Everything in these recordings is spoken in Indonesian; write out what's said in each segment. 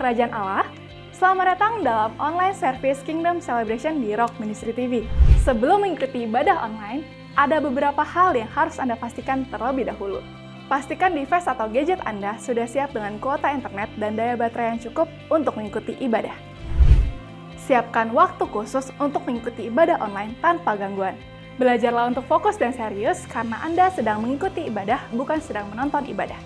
Kerajaan Allah. Selamat datang dalam online service Kingdom Celebration di Rock Ministry TV. Sebelum mengikuti ibadah online, ada beberapa hal yang harus Anda pastikan terlebih dahulu. Pastikan device atau gadget Anda sudah siap dengan kuota internet dan daya baterai yang cukup untuk mengikuti ibadah. Siapkan waktu khusus untuk mengikuti ibadah online tanpa gangguan. Belajarlah untuk fokus dan serius karena Anda sedang mengikuti ibadah, bukan sedang menonton ibadah.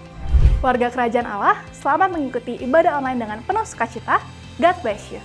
Warga Kerajaan Allah, selamat mengikuti ibadah online dengan penuh sukacita. God bless you.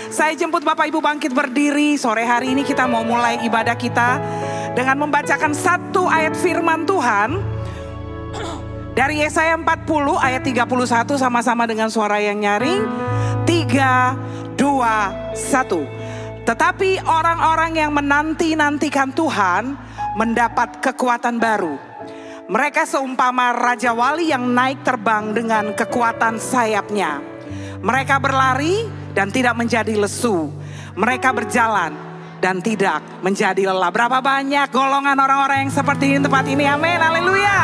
Saya jemput Bapak Ibu bangkit berdiri. Sore hari ini kita mau mulai ibadah kita dengan membacakan satu ayat firman Tuhan dari Yesaya 40 ayat 31, sama-sama dengan suara yang nyaring. 3, 2, 1. Tetapi orang-orang yang menanti-nantikan Tuhan mendapat kekuatan baru. Mereka seumpama Raja Wali yang naik terbang dengan kekuatan sayapnya. Mereka berlari dan tidak menjadi lesu. Mereka berjalan dan tidak menjadi lelah. Berapa banyak golongan orang-orang yang seperti ini di tempat ini. Amin, haleluya.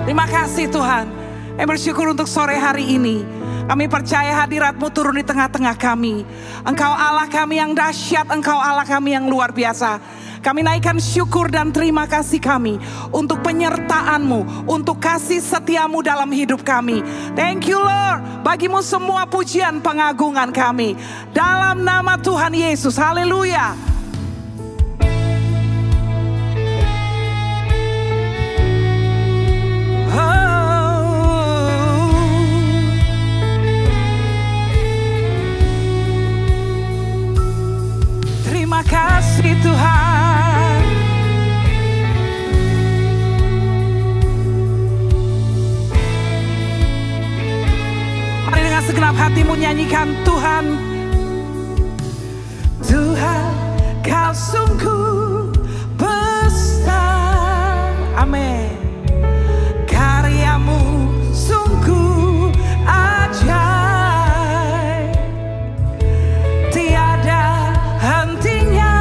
Terima kasih Tuhan. Kami bersyukur untuk sore hari ini. Kami percaya hadirat-Mu turun di tengah-tengah kami. Engkau Allah kami yang dahsyat, Engkau Allah kami yang luar biasa. Kami naikkan syukur dan terima kasih kami untuk penyertaan-Mu, untuk kasih setia-Mu dalam hidup kami. Thank you Lord, bagimu semua pujian pengagungan kami. Dalam nama Tuhan Yesus, haleluya. Terima kasih Tuhan. Mari dengan segenap hatimu nyanyikan Tuhan. Tuhan, Kau sungguh besar. Amin. Karyamu sungguh ajaib. Tiada hentinya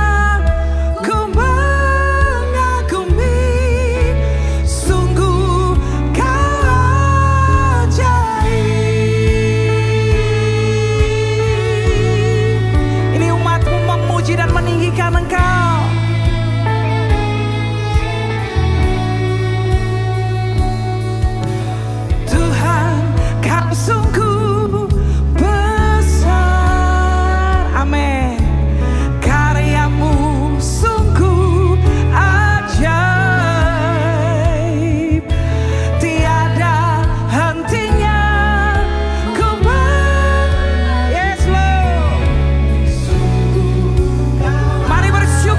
memuliakan Engkau. Tuhan, Kau sungguh besar. Amin. Karyamu sungguh ajaib. Tiada hentinya ku yes Lord. Mari bersyukur.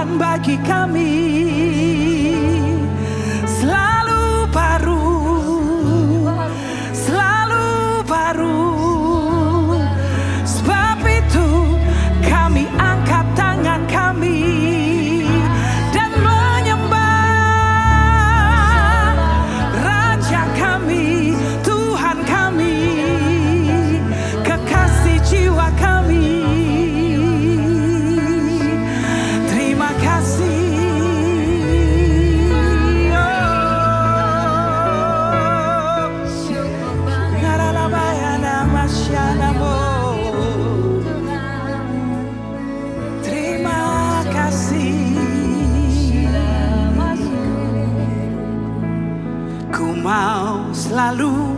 Tuhan bagi kami selalu baru, selalu baru. Sebab itu kami angkat tangan kami dan menyembah Raja kami, Tuhan kami, kekasih jiwa kami. Terima kasih. Terima kasih. Ku mau selalu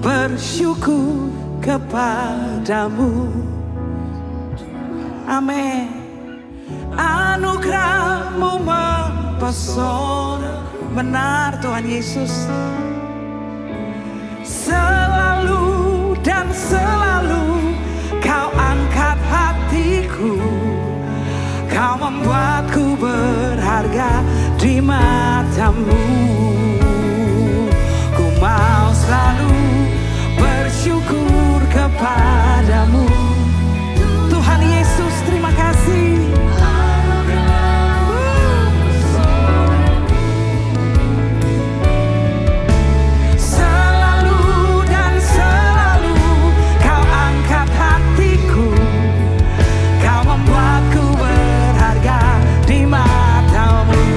bersyukur kepadamu. Amin. Anugerah-Mu mempesona. Benar Tuhan Yesus. Selalu dan selalu Kau angkat hatiku. Kau membuatku berharga di mata-Mu. Ku mau selalu bersyukur kepadamu. Tuhan Yesus, terima kasih. Selalu dan selalu Kau angkat hatiku. Kau membuatku berharga di mata-Mu.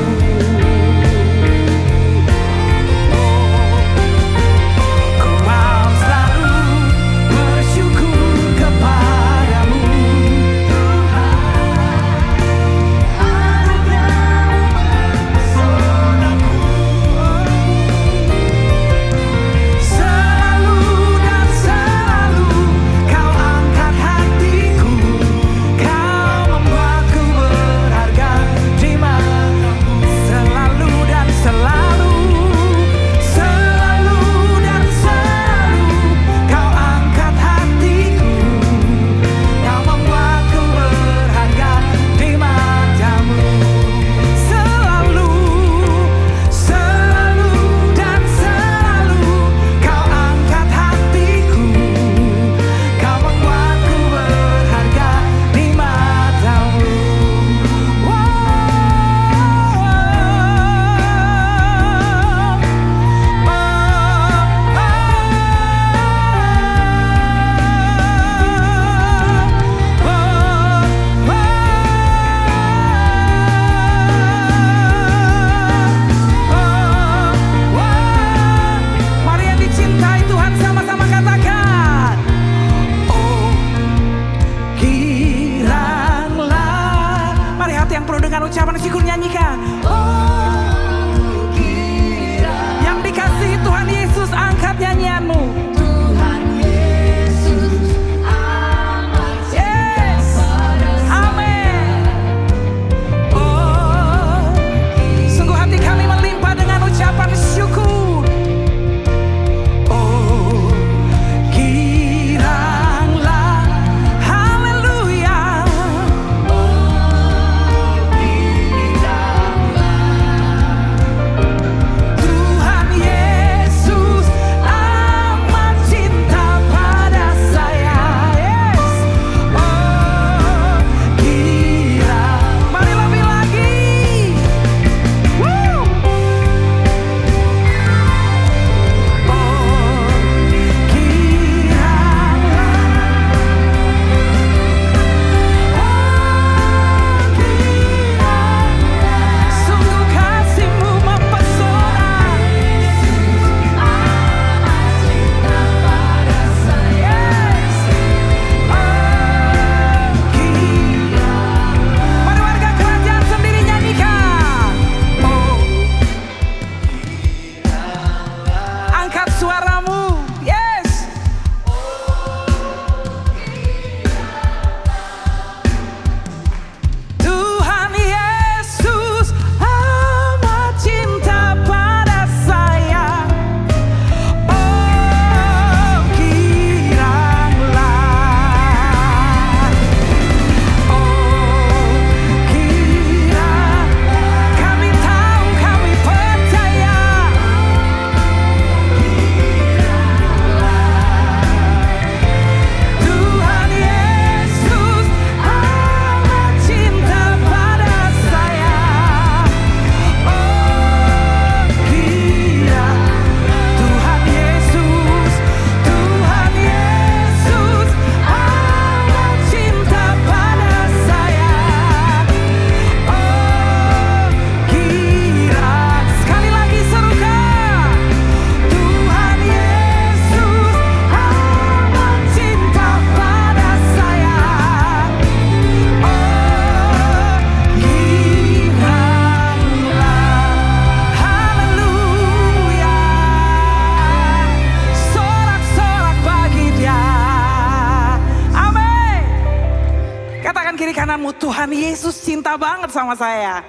kiri kananmu, Tuhan Yesus cinta banget sama saya.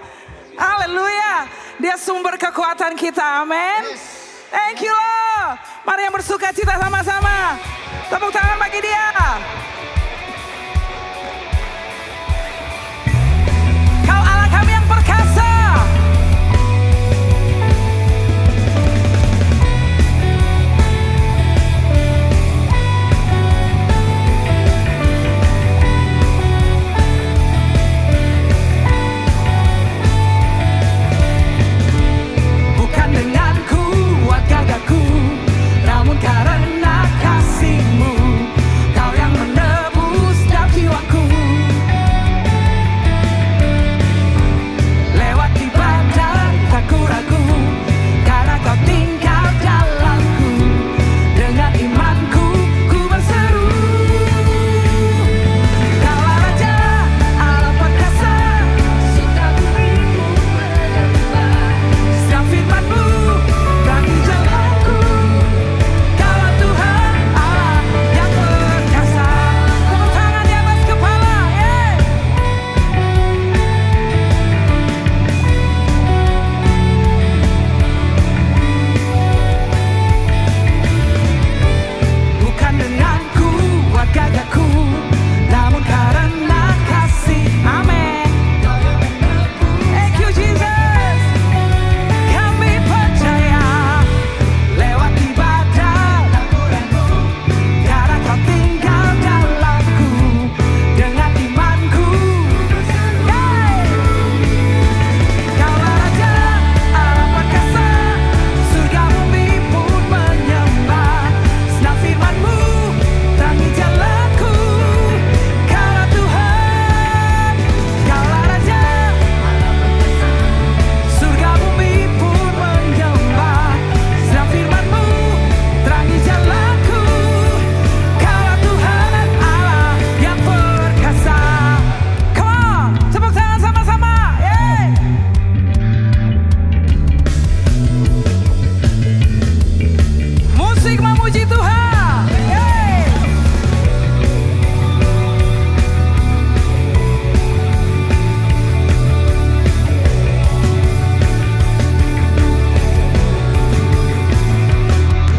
Haleluya. Dia sumber kekuatan kita, amin. Thank you Lord. Mari yang bersuka cita sama-sama. Tepuk tangan bagi dia. Kau Allah kami yang perkasa. Namun karena kasih-Mu, Kau yang menebus setiap jiwaku. Lewat ibadah tak ku ragu, karena Kau tinggal dalamku. Dengan imanku ku berseru, Kaulah Raja Allah perkasa, surga bumi-Mu menyembah. Setiap firman-Mu bagi jalanku. Gagaku, namun karena kasih, amin. Thank you Jesus. Kami percaya lewat ibadah laporanmu, karena Kau tinggal dalamku. Dengan imanku, Kaulah Raja Allah perkasa, surga bumi pun menyembah. Senang firman-Mu terangi jalanku, Kaulah Tuhan, Kaulah Raja Allah perkasa, surga bumi pun menyembah. Senang firman-Mu terangi jalanku, Kaulah Tuhan Allah yang perkasa. Come on, tepuk tangan sama-sama. Musik memuji Tuhan.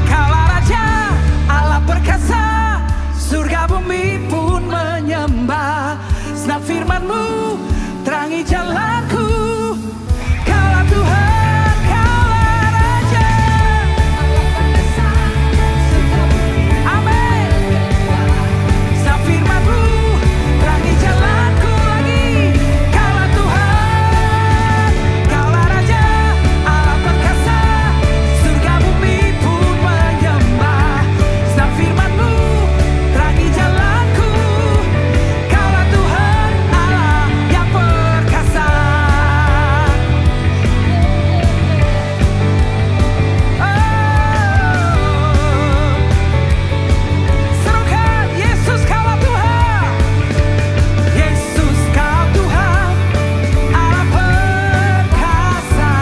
Kaulah Raja Allah perkasa, surga bumi pun menyembah. Senang firman-Mu terangi jalanku, Kaulah Tuhan, Kaulah Raja Allah perkasa, surga bumi amin. Senang firman-Mu terangi jalanku lagi, Kaulah Tuhan, Kaulah Raja Allah perkasa, surga bumi pun menyembah. Senang firman-Mu terangi jalanku, Kaulah Tuhan Allah yang perkasa. Serukan Yesus Kaulah Tuhan, Yesus Kau Tuhan Allah perkasa,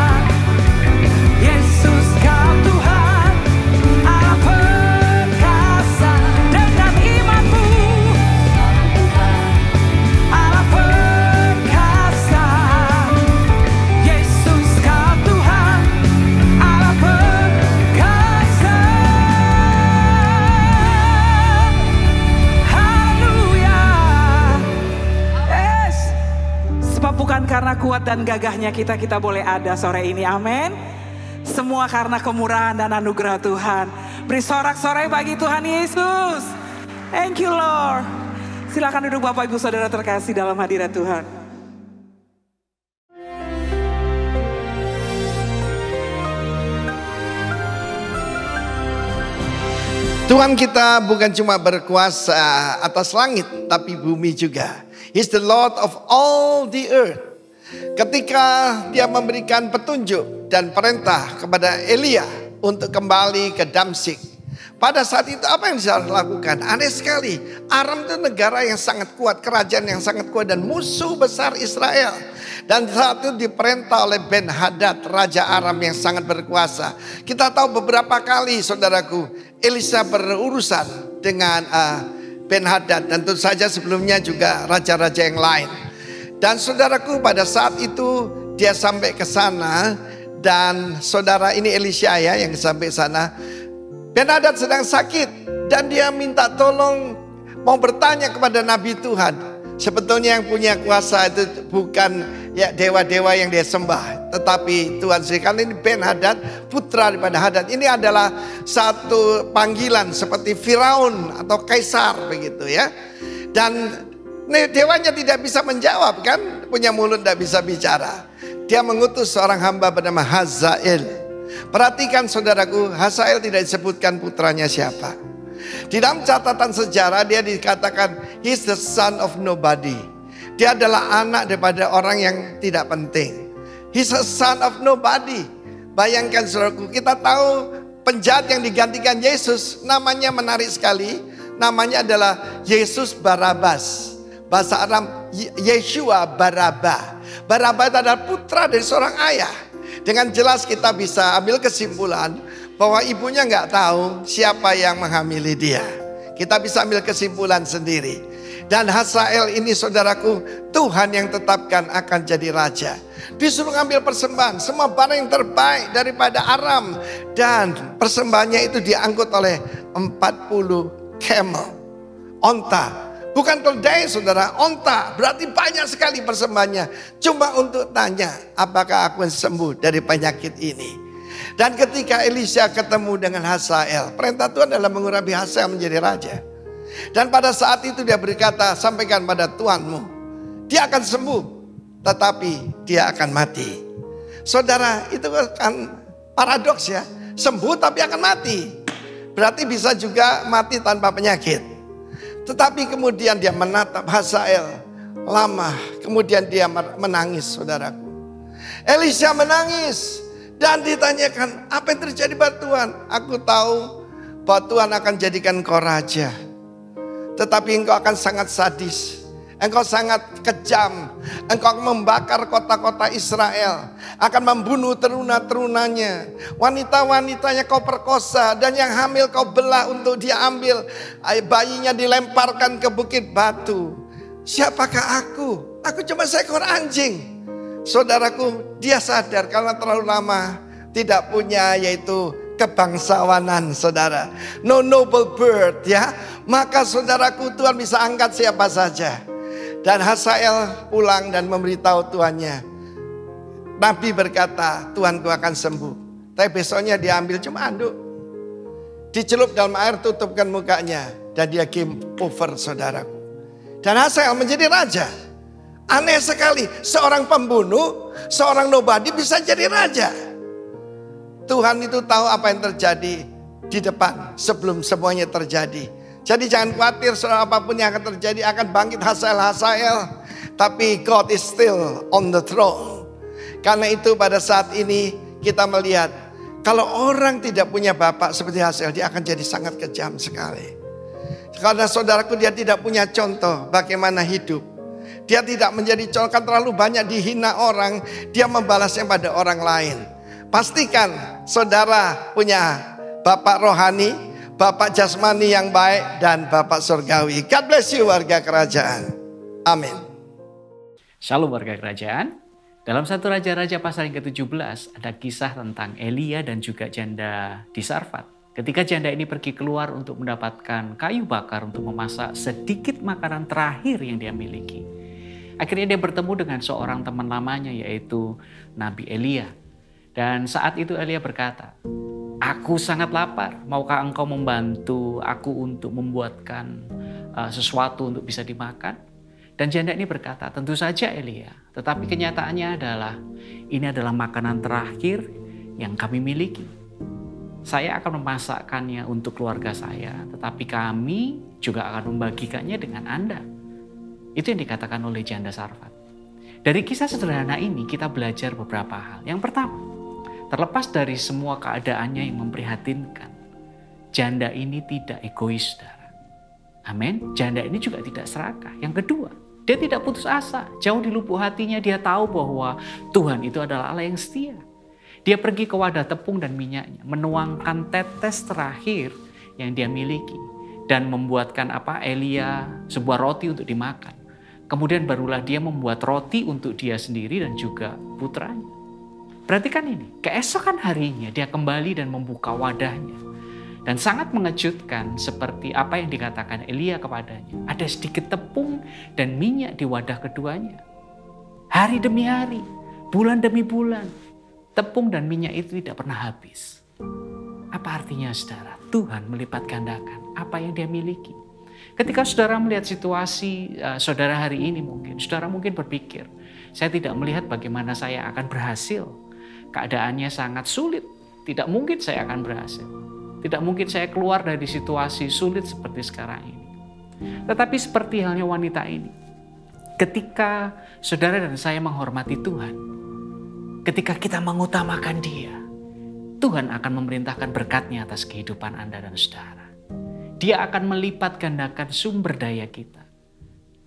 Yesus Kau Tuhan Allah perkasa. Dengan iman-Mu Allah perkasa, Yesus Kau Tuhan Allah perkasa. Haleluya. Yes. Sebab bukan karena kuat dan gagahnya kita boleh ada sore ini, amin. Semua karena kemurahan dan anugerah Tuhan. Beri sorak-sorai bagi Tuhan Yesus. Thank you Lord. Silakan duduk Bapak Ibu Saudara terkasih dalam hadirat Tuhan. Tuhan kita bukan cuma berkuasa atas langit, tapi bumi juga. He's the Lord of all the earth. Ketika dia memberikan petunjuk dan perintah kepada Elia untuk kembali ke Damsyik, pada saat itu apa yang dia lakukan? Aneh sekali. Aram itu negara yang sangat kuat, kerajaan yang sangat kuat dan musuh besar Israel. Dan saat itu diperintah oleh Ben-Hadad, Raja Aram yang sangat berkuasa. Kita tahu beberapa kali saudaraku, Elisa berurusan dengan Ben-Hadad, dan tentu saja sebelumnya juga raja-raja yang lain. Dan saudaraku, pada saat itu dia sampai ke sana, dan saudara ini Elisha ya yang sampai sana. Ben-Hadad sedang sakit dan dia minta tolong, mau bertanya kepada Nabi Tuhan. Sebetulnya yang punya kuasa itu bukan ya dewa-dewa yang dia sembah, tetapi Tuhan sendiri. Karena ini Ben-Hadad, putra daripada Hadad. Ini adalah satu panggilan seperti Firaun atau Kaisar begitu ya. Dan dewanya tidak bisa menjawab kan, punya mulut tidak bisa bicara. Dia mengutus seorang hamba bernama Hazael. Perhatikan saudaraku, Hazael tidak disebutkan putranya siapa. Di dalam catatan sejarah dia dikatakan he's the son of nobody. Dia adalah anak daripada orang yang tidak penting. He's a son of nobody. Bayangkan saudaraku, kita tahu penjahat yang digantikan Yesus namanya menarik sekali. Namanya adalah Yesus Barabas. Bahasa Arab Yeshua Baraba. Baraba itu adalah putra dari seorang ayah. Dengan jelas kita bisa ambil kesimpulan bahwa ibunya nggak tahu siapa yang menghamili dia. Kita bisa ambil kesimpulan sendiri. Dan Hazael ini saudaraku, Tuhan yang tetapkan akan jadi raja. Disuruh ngambil persembahan, semua barang yang terbaik daripada Aram. Dan persembahannya itu diangkut oleh 40 camel, onta. Bukan keledai saudara, onta. Berarti banyak sekali persembahannya. Cuma untuk tanya, apakah aku sembuh dari penyakit ini. Dan ketika Elisha ketemu dengan Hazael, perintah Tuhan adalah mengurapi Hazael menjadi raja. Dan pada saat itu dia berkata, sampaikan pada tuanmu, dia akan sembuh, tetapi dia akan mati. Saudara, itu kan paradoks ya. Sembuh tapi akan mati. Berarti bisa juga mati tanpa penyakit. Tetapi kemudian dia menatap Hazael lama. Kemudian dia menangis saudaraku. Elisha menangis. Dan ditanyakan, apa yang terjadi pada Tuhan? Aku tahu bahwa Tuhan akan jadikan engkau raja. Tetapi engkau akan sangat sadis. Engkau sangat kejam. Engkau akan membakar kota-kota Israel. Akan membunuh teruna-terunanya. Wanita-wanitanya kau perkosa. Dan yang hamil kau belah untuk dia ambil. Bayinya dilemparkan ke bukit batu. Siapakah aku? Aku cuma seekor anjing. Saudaraku, dia sadar karena terlalu lama tidak punya yaitu kebangsawanan saudara. No noble birth ya. Maka saudaraku, Tuhan bisa angkat siapa saja. Dan Hazael pulang dan memberitahu tuannya. Nabi berkata, Tuanku akan sembuh. Tapi besoknya dia ambil cuma anduk. Dicelup dalam air, tutupkan mukanya. Dan dia game over saudaraku. Dan Hazael menjadi raja. Aneh sekali, seorang pembunuh, seorang nobody bisa jadi raja. Tuhan itu tahu apa yang terjadi di depan sebelum semuanya terjadi. Jadi jangan khawatir soal apapun yang akan terjadi, akan bangkit Hazael. Tapi God is still on the throne. Karena itu pada saat ini kita melihat, kalau orang tidak punya bapak seperti Hazael, dia akan jadi sangat kejam sekali. Karena saudaraku, dia tidak punya contoh bagaimana hidup. Dia tidak menjadi contoh, kan terlalu banyak dihina orang, dia membalasnya pada orang lain. Pastikan saudara punya bapak rohani, bapak jasmani yang baik, dan bapak surgawi. God bless you warga kerajaan. Amin. Shalom warga kerajaan. Dalam 1 Raja-Raja pasal yang ke-17 ada kisah tentang Elia dan juga janda di Sarfat. Ketika janda ini pergi keluar untuk mendapatkan kayu bakar untuk memasak sedikit makanan terakhir yang dia miliki. Akhirnya dia bertemu dengan seorang teman lamanya yaitu Nabi Elia. Dan saat itu Elia berkata, "Aku sangat lapar, maukah engkau membantu aku untuk membuatkan sesuatu untuk bisa dimakan?" Dan janda ini berkata, "Tentu saja Elia, tetapi kenyataannya adalah ini adalah makanan terakhir yang kami miliki. Saya akan memasakkannya untuk keluarga saya, tetapi kami juga akan membagikannya dengan Anda." Itu yang dikatakan oleh janda Sarfat. Dari kisah sederhana ini kita belajar beberapa hal. Yang pertama, terlepas dari semua keadaannya yang memprihatinkan, janda ini tidak egois, saudara. Amin. Janda ini juga tidak serakah. Yang kedua, dia tidak putus asa. Jauh di lubuk hatinya dia tahu bahwa Tuhan itu adalah Allah yang setia. Dia pergi ke wadah tepung dan minyaknya, menuangkan tetes terakhir yang dia miliki. dan membuatkan Elia sebuah roti untuk dimakan. Kemudian barulah dia membuat roti untuk dia sendiri dan juga putranya. Perhatikan ini, keesokan harinya dia kembali dan membuka wadahnya. Dan sangat mengejutkan seperti apa yang dikatakan Elia kepadanya. Ada sedikit tepung dan minyak di wadah keduanya. Hari demi hari, bulan demi bulan, tepung dan minyak itu tidak pernah habis. Apa artinya saudara? Tuhan melipat gandakan apa yang dia miliki. Ketika saudara melihat situasi saudara hari ini saudara mungkin berpikir, saya tidak melihat bagaimana saya akan berhasil. Keadaannya sangat sulit, tidak mungkin saya akan berhasil. Tidak mungkin saya keluar dari situasi sulit seperti sekarang ini. Tetapi seperti halnya wanita ini, ketika saudara dan saya menghormati Tuhan, ketika kita mengutamakan Dia, Tuhan akan memerintahkan berkat-Nya atas kehidupan Anda dan saudara. Dia akan melipat gandakan sumber daya kita.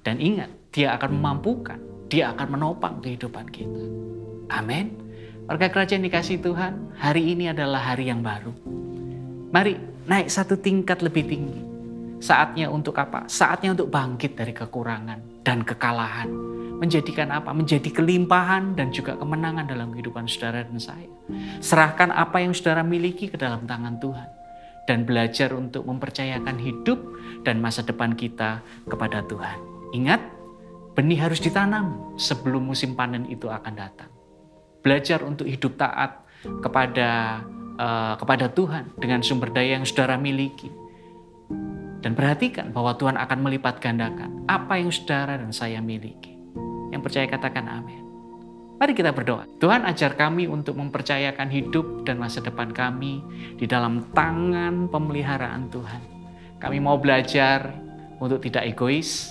Dan ingat, Dia akan memampukan, Dia akan menopang kehidupan kita. Amin. Warga kerajaan dikasihi Tuhan, hari ini adalah hari yang baru. Mari naik satu tingkat lebih tinggi. Saatnya untuk apa? Saatnya untuk bangkit dari kekurangan dan kekalahan. Menjadikan apa? Menjadi kelimpahan dan juga kemenangan dalam kehidupan saudara dan saya. Serahkan apa yang saudara miliki ke dalam tangan Tuhan. Dan belajar untuk mempercayakan hidup dan masa depan kita kepada Tuhan. Ingat, benih harus ditanam sebelum musim panen itu akan datang. Belajar untuk hidup taat kepada Tuhan dengan sumber daya yang saudara miliki. Dan perhatikan bahwa Tuhan akan melipat gandakan apa yang saudara dan saya miliki. Yang percaya katakan amin. Mari kita berdoa. Tuhan, ajar kami untuk mempercayakan hidup dan masa depan kami di dalam tangan pemeliharaan Tuhan. Kami mau belajar untuk tidak egois,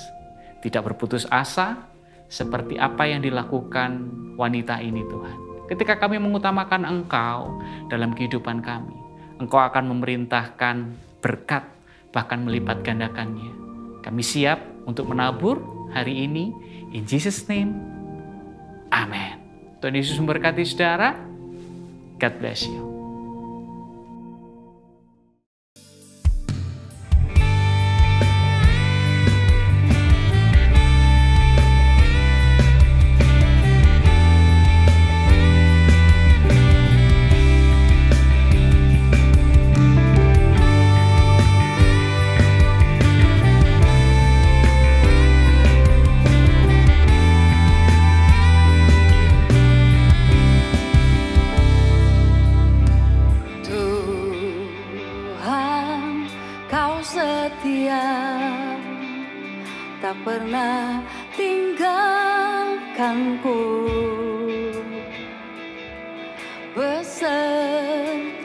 tidak berputus asa, seperti apa yang dilakukan wanita ini Tuhan. Ketika kami mengutamakan Engkau dalam kehidupan kami, Engkau akan memerintahkan berkat, bahkan melipat gandakannya. Kami siap untuk menabur hari ini. In Jesus' name, amen. Tuhan Yesus memberkati saudara. God bless you. Tak pernah tinggalkanku, besertaku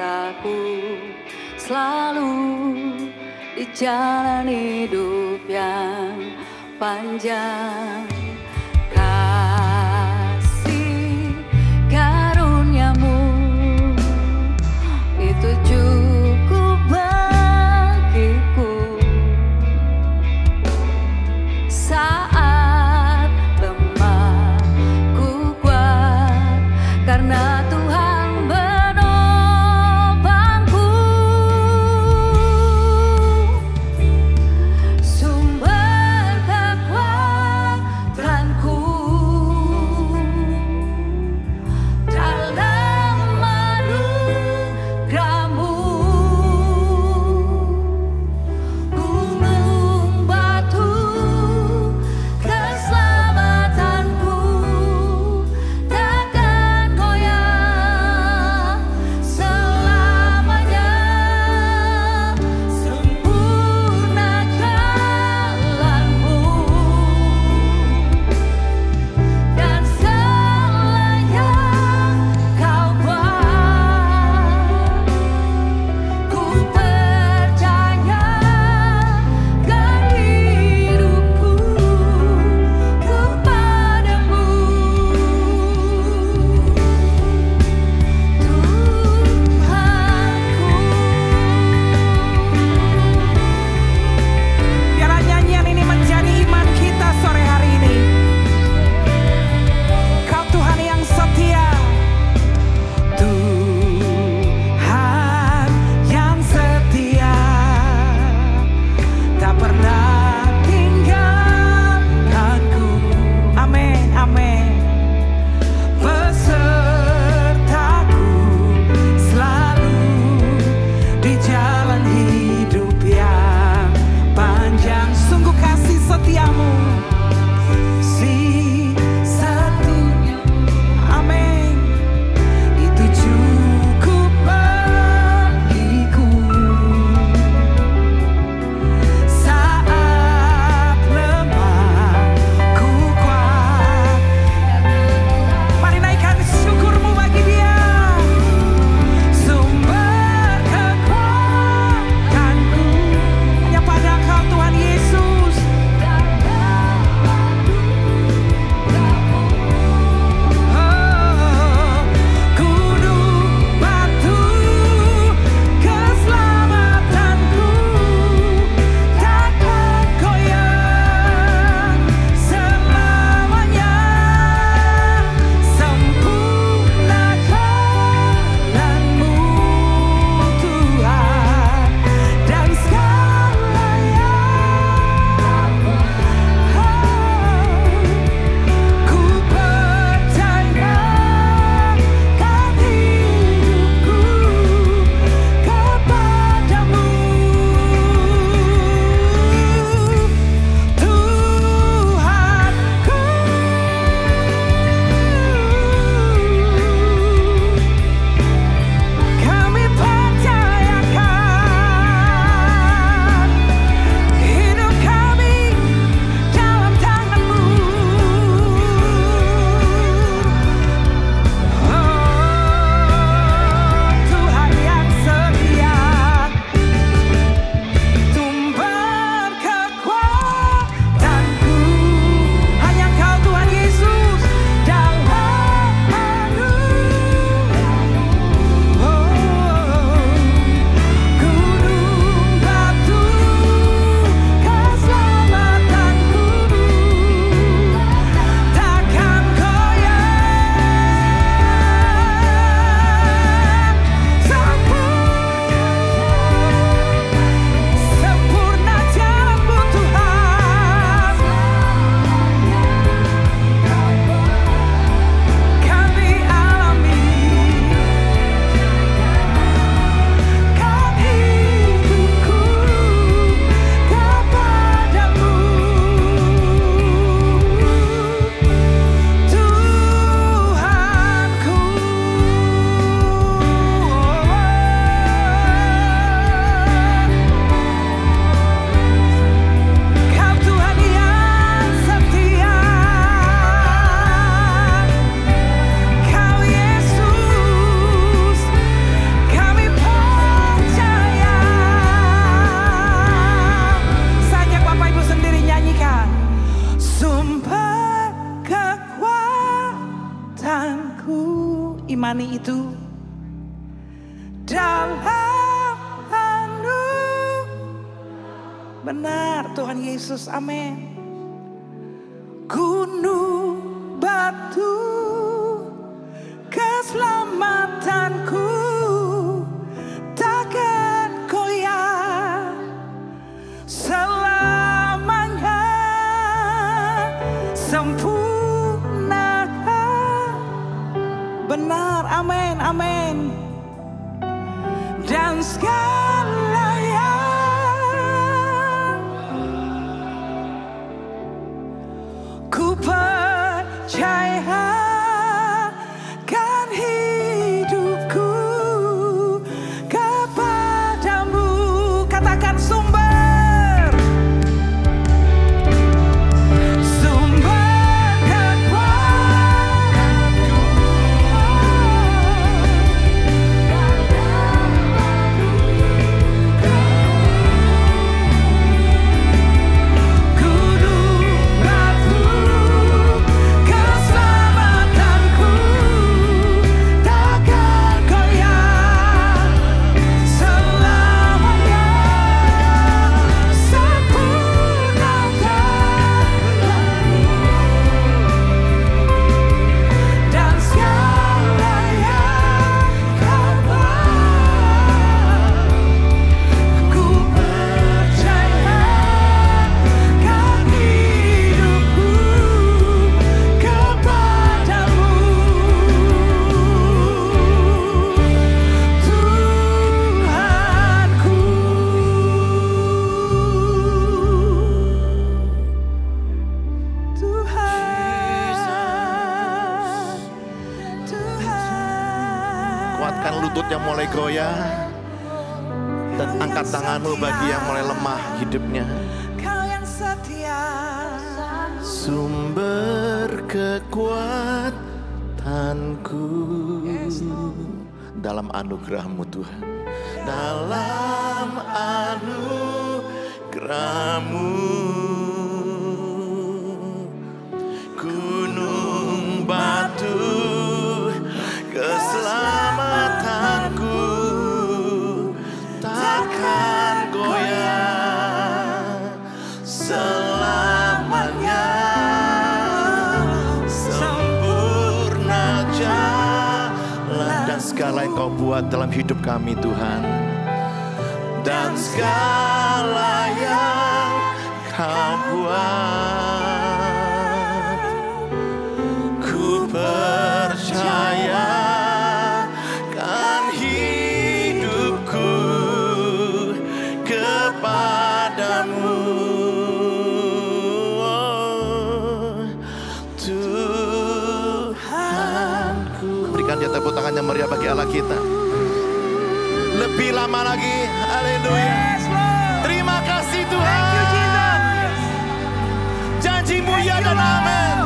selalu di jalan hidup yang panjang. Kasih karuniamu itu cukup bagiku. Saat lemah ku kuat karena Tuhan menopangku. Sumber kekuatan menemani itu. Dalam benar Tuhan Yesus, amin. Gunung batu keselamatanku takkan goyah selamanya, sempurna. Benar, amin, amin. Dan segala yang ku percaya kan hidupku kepadamu. Katakan sumber, sumber kekuatanku. Gunung batu keselamatanku takkan goyah selamanya, sempurnakanlah dan segala yang kau buat. Ku percaya kan hidupku kepadamu, Tuhanku. Tuhan. Kuatkan lutut yang mulai goyah dan angkat tanganmu bagi yang mulai lemah hidupnya. Kau yang setia. Sumber kekuatanku dalam anugerah-Mu Tuhan. Dalam anugerah-Mu gunung batu keselamatanku takkan goyah selamanya, sempurna jalan dan segala yang Kau buat dalam hidup kami Tuhan, dan segala yang Kau buat. Ku percaya kan hidupku kepadamu, Tuhanku. Berikan dia tepuk tangan yang meriah bagi Allah kita. Lebih lama lagi, haleluya. Terima kasih Tuhan. Janji-Mu ya dan amin,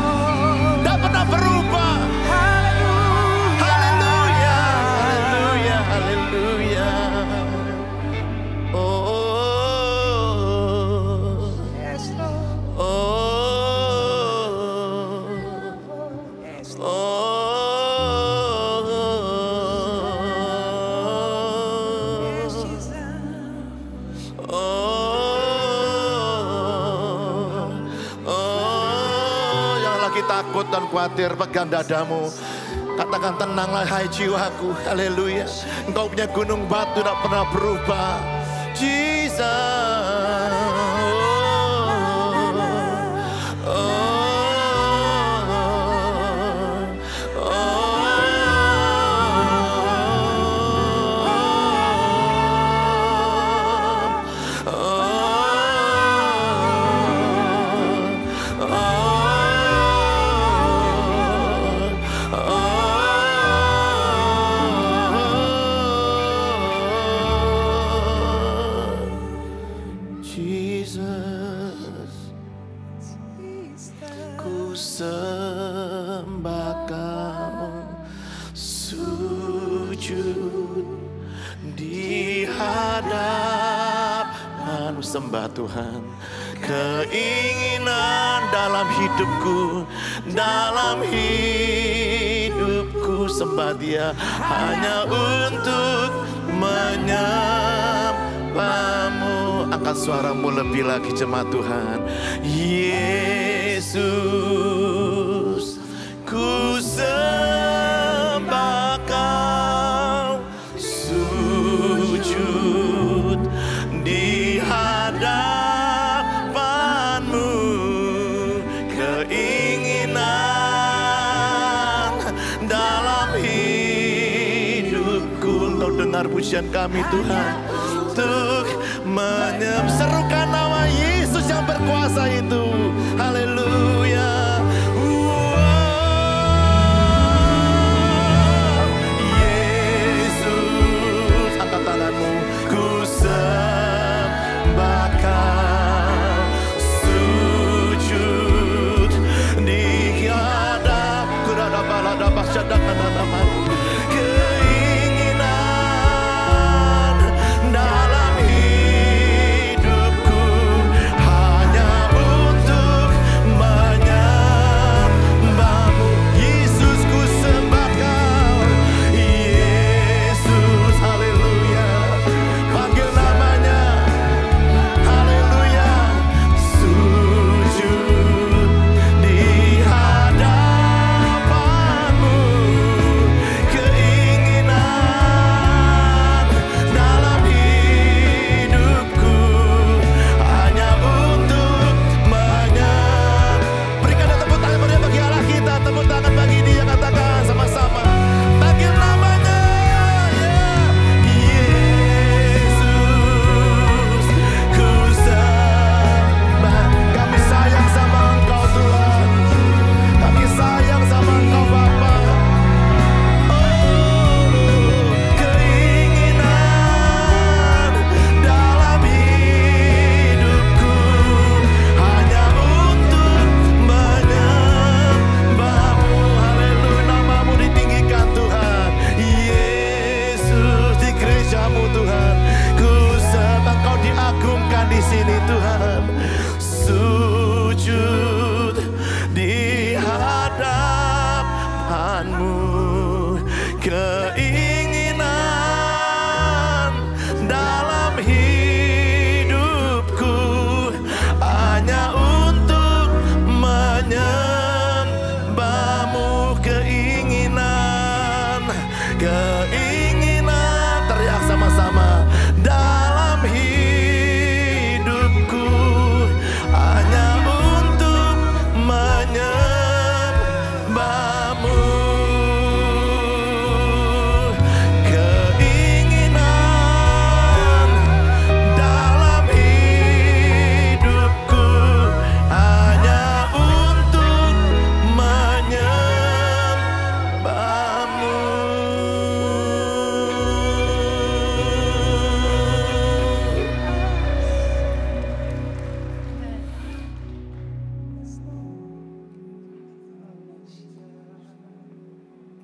tak pernah berubah. Haleluya, haleluya, haleluya. Oh, oh, jangan lagi takut dan khawatir, pegang dadamu. Katakan tenanglah hai jiwaku, haleluya. Engkau punya gunung batu tak pernah berubah. Jesus. Ku sembah Kau, sujud di hadapan-Mu. Sembah Tuhan. Keinginan dalam hidupku sembah Dia hanya untuk menyembahmu. Angkat suaramu lebih lagi jemaat Tuhan. Yesus, ku sembah Kau, sujud di hadapan-Mu, keinginan dalam hidupku. Kau dengar pujian kami Tuhan, untuk serukan nama Yesus yang berkuasa itu. Haleluya. Yesus, angkat tanganmu. Ku sembah Kau, sujud di hadapan-Ku, rada balada basyadakan namamu.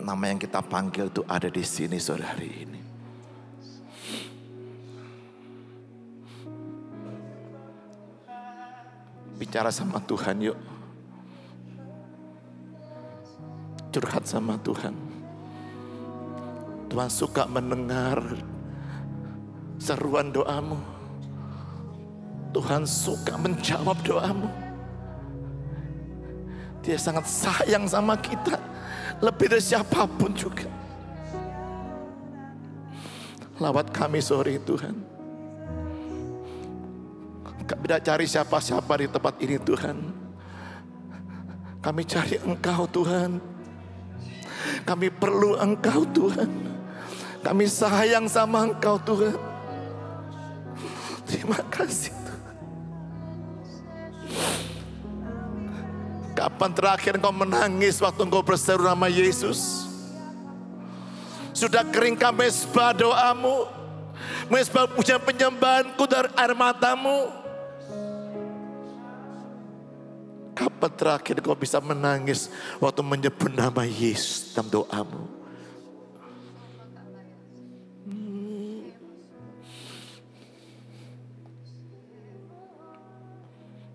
Nama yang kita panggil itu ada di sini sore hari ini. Bicara sama Tuhan yuk. Curhat sama Tuhan. Tuhan suka mendengar seruan doamu. Tuhan suka menjawab doamu. Dia sangat sayang sama kita. Lebih dari siapapun juga. Lawat kami sore Tuhan. Kami tidak cari siapa-siapa di tempat ini Tuhan. Kami cari Engkau Tuhan. Kami perlu Engkau Tuhan. Kami sayang sama Engkau Tuhan. Terima kasih Tuhan. Kapan terakhir engkau menangis waktu engkau berseru nama Yesus? Sudah keringkah mezbah doamu? Mezbah pujian penyembahanku dari air matamu? Kapan terakhir engkau bisa menangis waktu menyebut nama Yesus dalam doamu?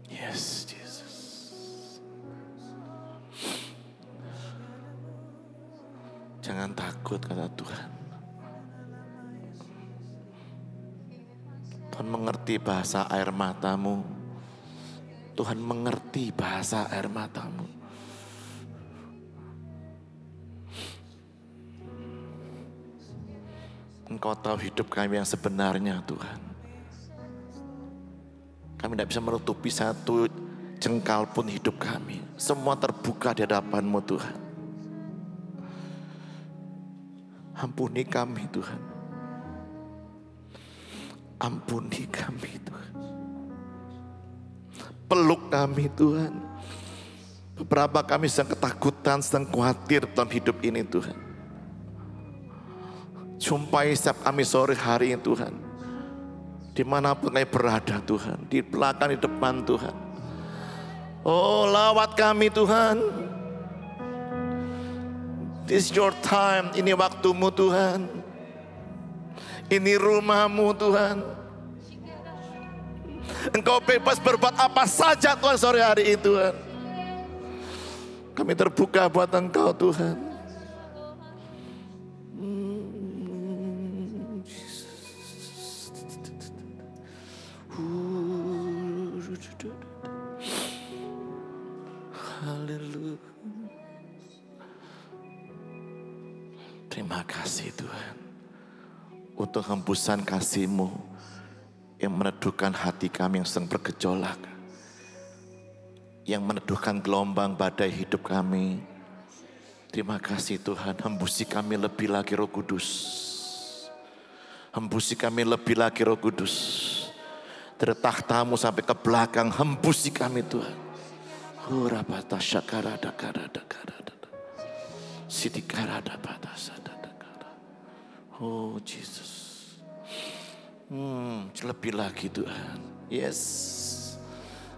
Yes, Jangan takut, kata Tuhan. Tuhan mengerti bahasa air matamu. Tuhan mengerti bahasa air matamu. Engkau tahu hidup kami yang sebenarnya, Tuhan. Kami tidak bisa menutupi satu jengkal pun hidup kami. Semua terbuka di hadapan-Mu, Tuhan. Ampuni kami, Tuhan. Ampuni kami, Tuhan. Peluk kami, Tuhan. Beberapa kami sedang ketakutan, sedang khawatir dalam hidup ini, Tuhan. Jumpai setiap kami sore hari ini, Tuhan. Dimanapun kami berada, Tuhan. Di belakang, di depan, Tuhan. Oh, lawat kami, Tuhan. This is your time. Ini waktumu, Tuhan. Ini rumahmu, Tuhan. Engkau bebas berbuat apa saja, Tuhan, sore hari ini, Tuhan. Kami terbuka buat Engkau, Tuhan. Haleluya. Terima kasih, Tuhan, untuk hembusan kasih-Mu yang meneduhkan hati kami yang sedang bergejolak, yang meneduhkan gelombang badai hidup kami. Terima kasih, Tuhan. Hembusi kami lebih lagi, Roh Kudus. Hembusi kami lebih lagi, Roh Kudus. Dari takhta-Mu sampai ke belakang, hembusi kami, Tuhan. Hurabata syakarada karada karada. Sidikarada batasada. Oh, Jesus. Lebih lagi, Tuhan. Yes.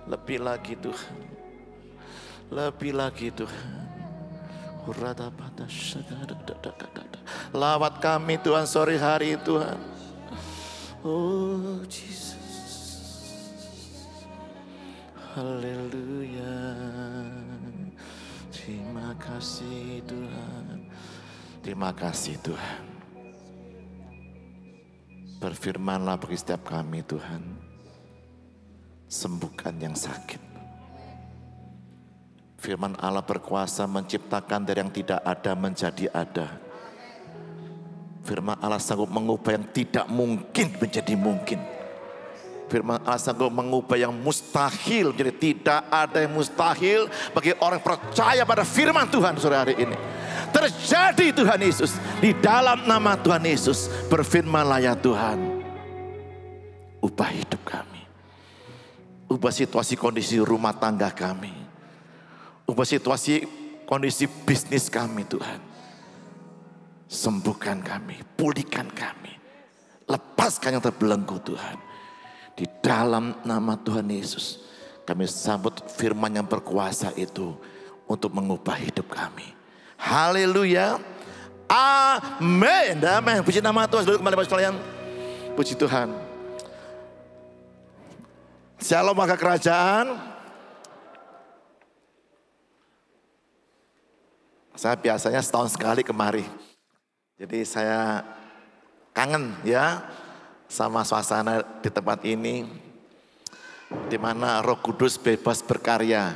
Lebih lagi, Tuhan. Lebih lagi, Tuhan. Lawat kami, Tuhan, sore hari, Tuhan. Oh, Jesus. Haleluya. Terima kasih, Tuhan. Terima kasih, Tuhan. Berfirmanlah bagi setiap kami, Tuhan. Sembuhkan yang sakit. Firman Allah berkuasa menciptakan dari yang tidak ada menjadi ada. Firman Allah sanggup mengubah yang tidak mungkin menjadi mungkin. Firman Allah sanggup mengubah yang mustahil menjadi tidak ada yang mustahil bagi orang percaya pada firman Tuhan sore hari ini. Terjadi, Tuhan Yesus. Di dalam nama Tuhan Yesus, berfirmanlah ya Tuhan. Ubah hidup kami. Ubah situasi kondisi rumah tangga kami. Ubah situasi kondisi bisnis kami, Tuhan. Sembuhkan kami, pulihkan kami. Lepaskan yang terbelenggu, Tuhan. Di dalam nama Tuhan Yesus, kami sambut firman yang berkuasa itu untuk mengubah hidup kami. Haleluya. Amin. Amin. Puji nama Tuhan. Duduk kembali Bapak sekalian. Puji Tuhan. Shalom maka kerajaan. Saya biasanya setahun sekali kemari. Jadi saya kangen ya sama suasana di tempat ini. Di mana Roh Kudus bebas berkarya,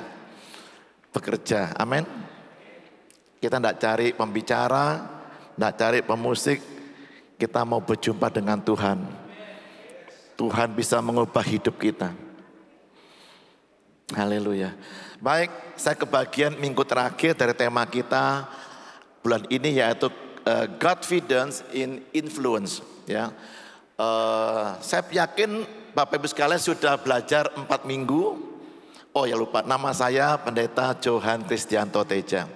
bekerja. Amin. Kita tidak cari pembicara, tidak cari pemusik. Kita mau berjumpa dengan Tuhan. Tuhan bisa mengubah hidup kita. Haleluya. Baik, saya kebagian minggu terakhir dari tema kita bulan ini yaitu Godfidence in Influence. Ya, saya yakin Bapak Ibu sekalian sudah belajar 4 minggu. Oh ya lupa, nama saya Pendeta Johan Kristianto Teja.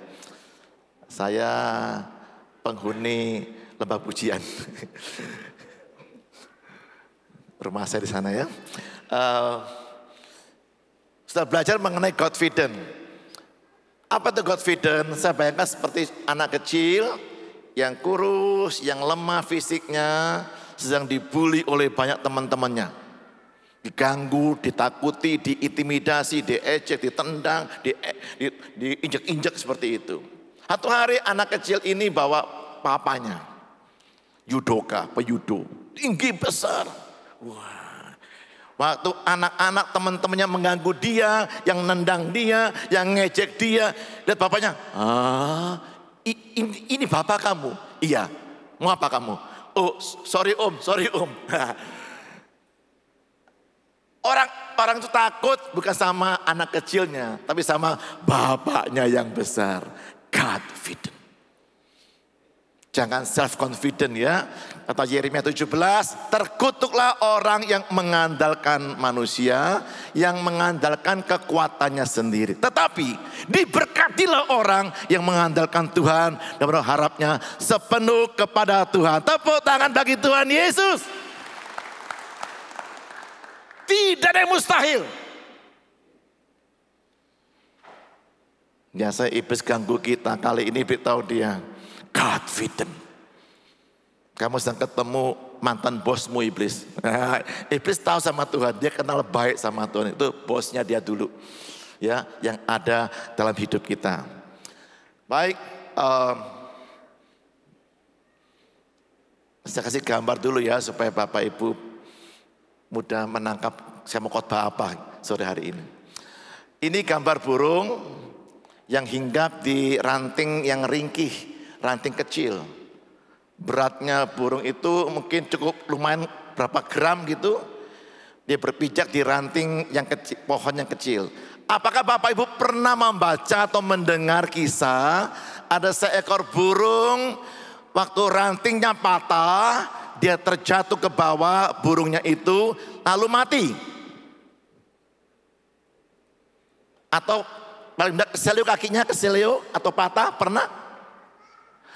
Saya penghuni Lembah Pujian. Rumah saya di sana ya. Sudah belajar mengenai Godfidence. Apa itu Godfidence? Saya bayangkan seperti anak kecil yang kurus, yang lemah fisiknya, sedang dibully oleh banyak teman-temannya. Diganggu, ditakuti, diintimidasi, diejek, ditendang, diinjak-injak seperti itu. Satu hari anak kecil ini bawa papanya. Judoka, pejudo. Tinggi besar. Wah. Waktu anak-anak teman-temannya mengganggu dia, yang nendang dia, yang ngejek dia. Lihat bapaknya. Ini bapak kamu. Iya. Mau apa kamu? Oh, sorry om. Orang itu takut bukan sama anak kecilnya, tapi sama bapaknya yang besar. Confident. Jangan self confident ya. Kata Yeremia 17, terkutuklah orang yang mengandalkan manusia, yang mengandalkan kekuatannya sendiri. Tetapi diberkatilah orang yang mengandalkan Tuhan dan berharapnya sepenuh kepada Tuhan. Tepuk tangan bagi Tuhan Yesus. Tidak ada yang mustahil. Biasa iblis ganggu kita, kali ini beritahu dia, confident. Kamu sedang ketemu mantan bosmu iblis. Iblis tahu sama Tuhan, dia kenal baik sama Tuhan. Itu bosnya dia dulu, ya, yang ada dalam hidup kita. Baik, saya kasih gambar dulu ya supaya Bapak Ibu mudah menangkap saya mau khotbah apa sore hari ini. Ini gambar burung yang hinggap di ranting yang ringkih, ranting kecil. Beratnya burung itu mungkin cukup lumayan berapa gram gitu. Dia berpijak di ranting yang kecil, pohon yang kecil. Apakah Bapak Ibu pernah membaca atau mendengar kisah ada seekor burung waktu rantingnya patah, dia terjatuh ke bawah burungnya itu lalu mati? Atau paling tidak keselio kakinya, keselio atau patah, pernah?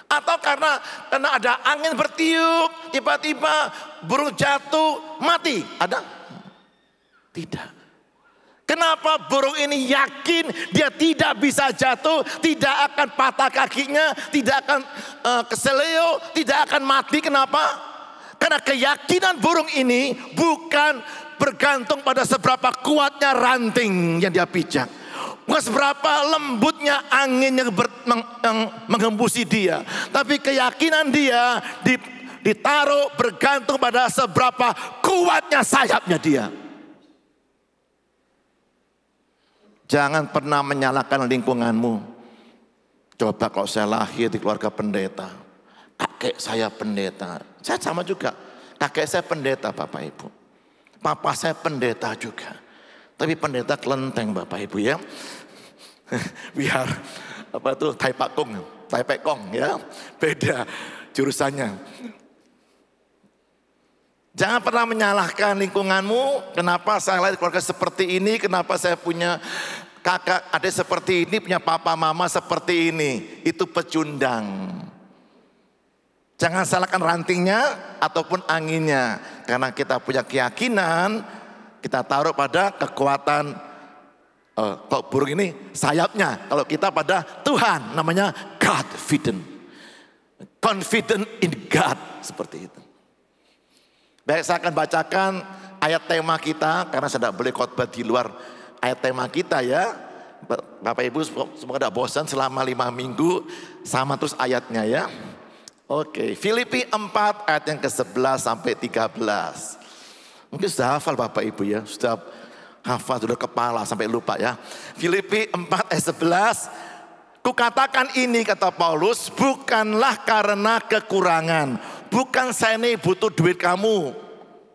Atau karena ada angin bertiup, tiba-tiba burung jatuh, mati? Ada? Tidak. Kenapa burung ini yakin dia tidak bisa jatuh, tidak akan patah kakinya, tidak akan keselio, tidak akan mati? Kenapa? Karena keyakinan burung ini bukan bergantung pada seberapa kuatnya ranting yang dia pijak, bukan seberapa lembutnya angin yang menghembusi dia, tapi keyakinan dia ditaruh bergantung pada seberapa kuatnya sayapnya dia. Jangan pernah menyalahkan lingkunganmu. Coba kalau saya lahir di keluarga pendeta, kakek saya pendeta, saya sama juga. Kakek saya pendeta Bapak Ibu, papa saya pendeta juga. Tapi pendeta kelenteng Bapak Ibu ya. Biar apa tuh Taipekong ya. Beda jurusannya. Jangan pernah menyalahkan lingkunganmu. Kenapa saya lahir keluarga seperti ini? Kenapa saya punya kakak adik seperti ini, punya papa mama seperti ini? Itu pecundang. Jangan salahkan rantingnya ataupun anginnya. Karena kita punya keyakinan, kita taruh pada kekuatan kalau burung ini sayapnya, kalau kita pada Tuhan, namanya confident. Confident in God, seperti itu. Baik, saya akan bacakan ayat tema kita, karena saya tidak boleh khotbah di luar ayat tema kita ya. Bapak Ibu semoga tidak bosan selama 5 minggu sama terus ayatnya ya. Oke, Filipi 4 ayat yang ke-11 sampai 13. Mungkin sudah hafal Bapak Ibu ya, sudah hafal, sudah kepala sampai lupa ya. Filipi 4 ayat 11. Kukatakan ini, kata Paulus, bukanlah karena kekurangan. Bukan saya ini butuh duit kamu.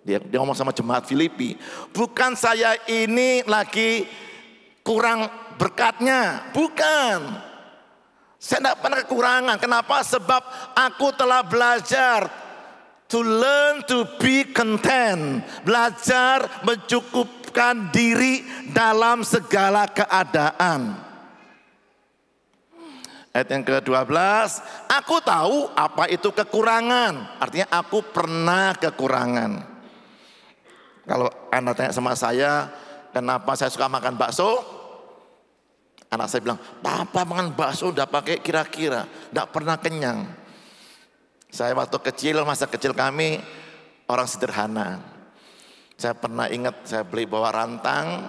Dia ngomong sama jemaat Filipi. Bukan saya ini lagi kurang berkatnya. Bukan. Saya tidak pernah kekurangan. Kenapa? Sebab aku telah belajar to learn to be content. Belajar mencukupkan diri dalam segala keadaan. Ayat yang ke-12, aku tahu apa itu kekurangan. Artinya aku pernah kekurangan. Kalau Anda tanya sama saya, kenapa saya suka makan bakso? Anak saya bilang, Papa makan bakso udah pakai kira-kira, tidak pernah kenyang. Saya waktu kecil, masa kecil kami orang sederhana. Saya pernah ingat saya beli bawa rantang,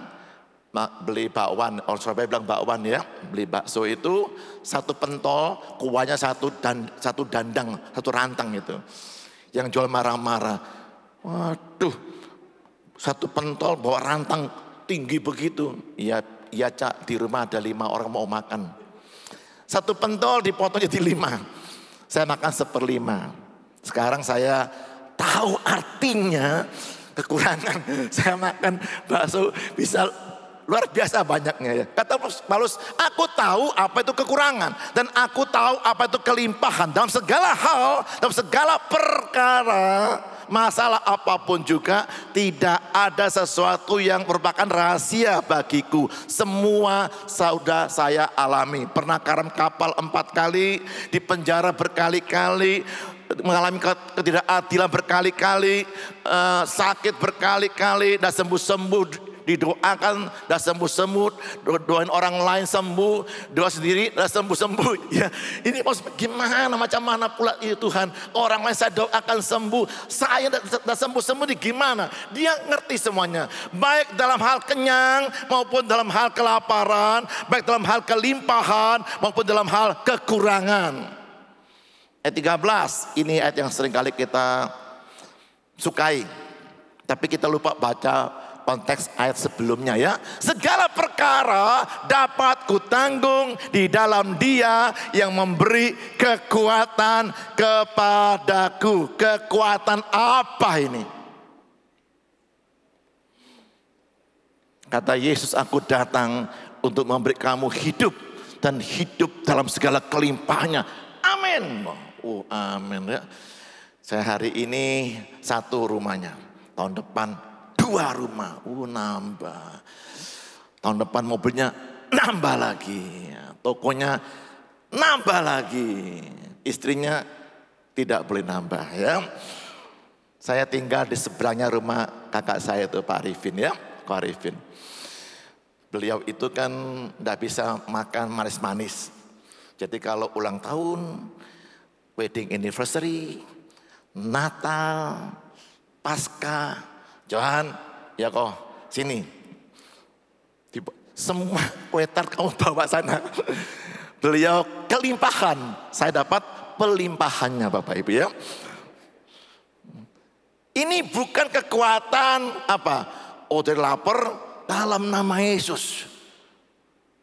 beli bakwan, orang Surabaya bilang bakwan ya, beli bakso itu satu pentol, kuahnya satu dandang, satu rantang itu. Yang jual marah-marah, waduh, satu pentol bawa rantang tinggi begitu. Iya Cak, di rumah ada 5 orang mau makan. Satu pentol dipotong jadi 5. Saya makan 1/5. Sekarang saya tahu artinya kekurangan. Saya makan bakso bisa luar biasa banyaknya ya. Kata Paulus, aku tahu apa itu kekurangan dan aku tahu apa itu kelimpahan dalam segala hal, dalam segala perkara, masalah apapun juga tidak ada sesuatu yang merupakan rahasia bagiku. Semua sudah saya alami. Pernah karam kapal 4 kali, di penjara berkali-kali, mengalami ketidakadilan berkali-kali, sakit berkali-kali, dan sembuh-sembuh. Didoakan dan sembuh-sembuh, doain orang lain sembuh, doa sendiri dan sembuh-sembuh. Ya, ini gimana, macam mana pula itu Tuhan? Orang lain saya doakan sembuh, saya dan sembuh-sembuh di gimana? Dia ngerti semuanya, baik dalam hal kenyang maupun dalam hal kelaparan, baik dalam hal kelimpahan maupun dalam hal kekurangan. Ayat 13, ini ayat yang sering kali kita sukai, tapi kita lupa baca konteks ayat sebelumnya ya. Segala perkara dapat kutanggung di dalam Dia yang memberi kekuatan kepadaku. Kekuatan apa ini? Kata Yesus, aku datang untuk memberi kamu hidup dan hidup dalam segala kelimpahannya. Amin. Oh amin ya. Saya hari ini 1 rumahnya, tahun depan 2 rumah, nambah. Tahun depan mobilnya nambah lagi, tokonya nambah lagi, istrinya tidak boleh nambah ya. Saya tinggal di seberangnya rumah kakak saya itu Pak Arifin ya, Pak Arifin. Beliau itu kan tidak bisa makan manis-manis. Jadi kalau ulang tahun, wedding anniversary, Natal, Paskah, Johan, ya kok sini. Semua waiter kamu bawa sana. Beliau kelimpahan, saya dapat pelimpahannya Bapak Ibu ya. Ini bukan kekuatan apa? Dari lapar dalam nama Yesus.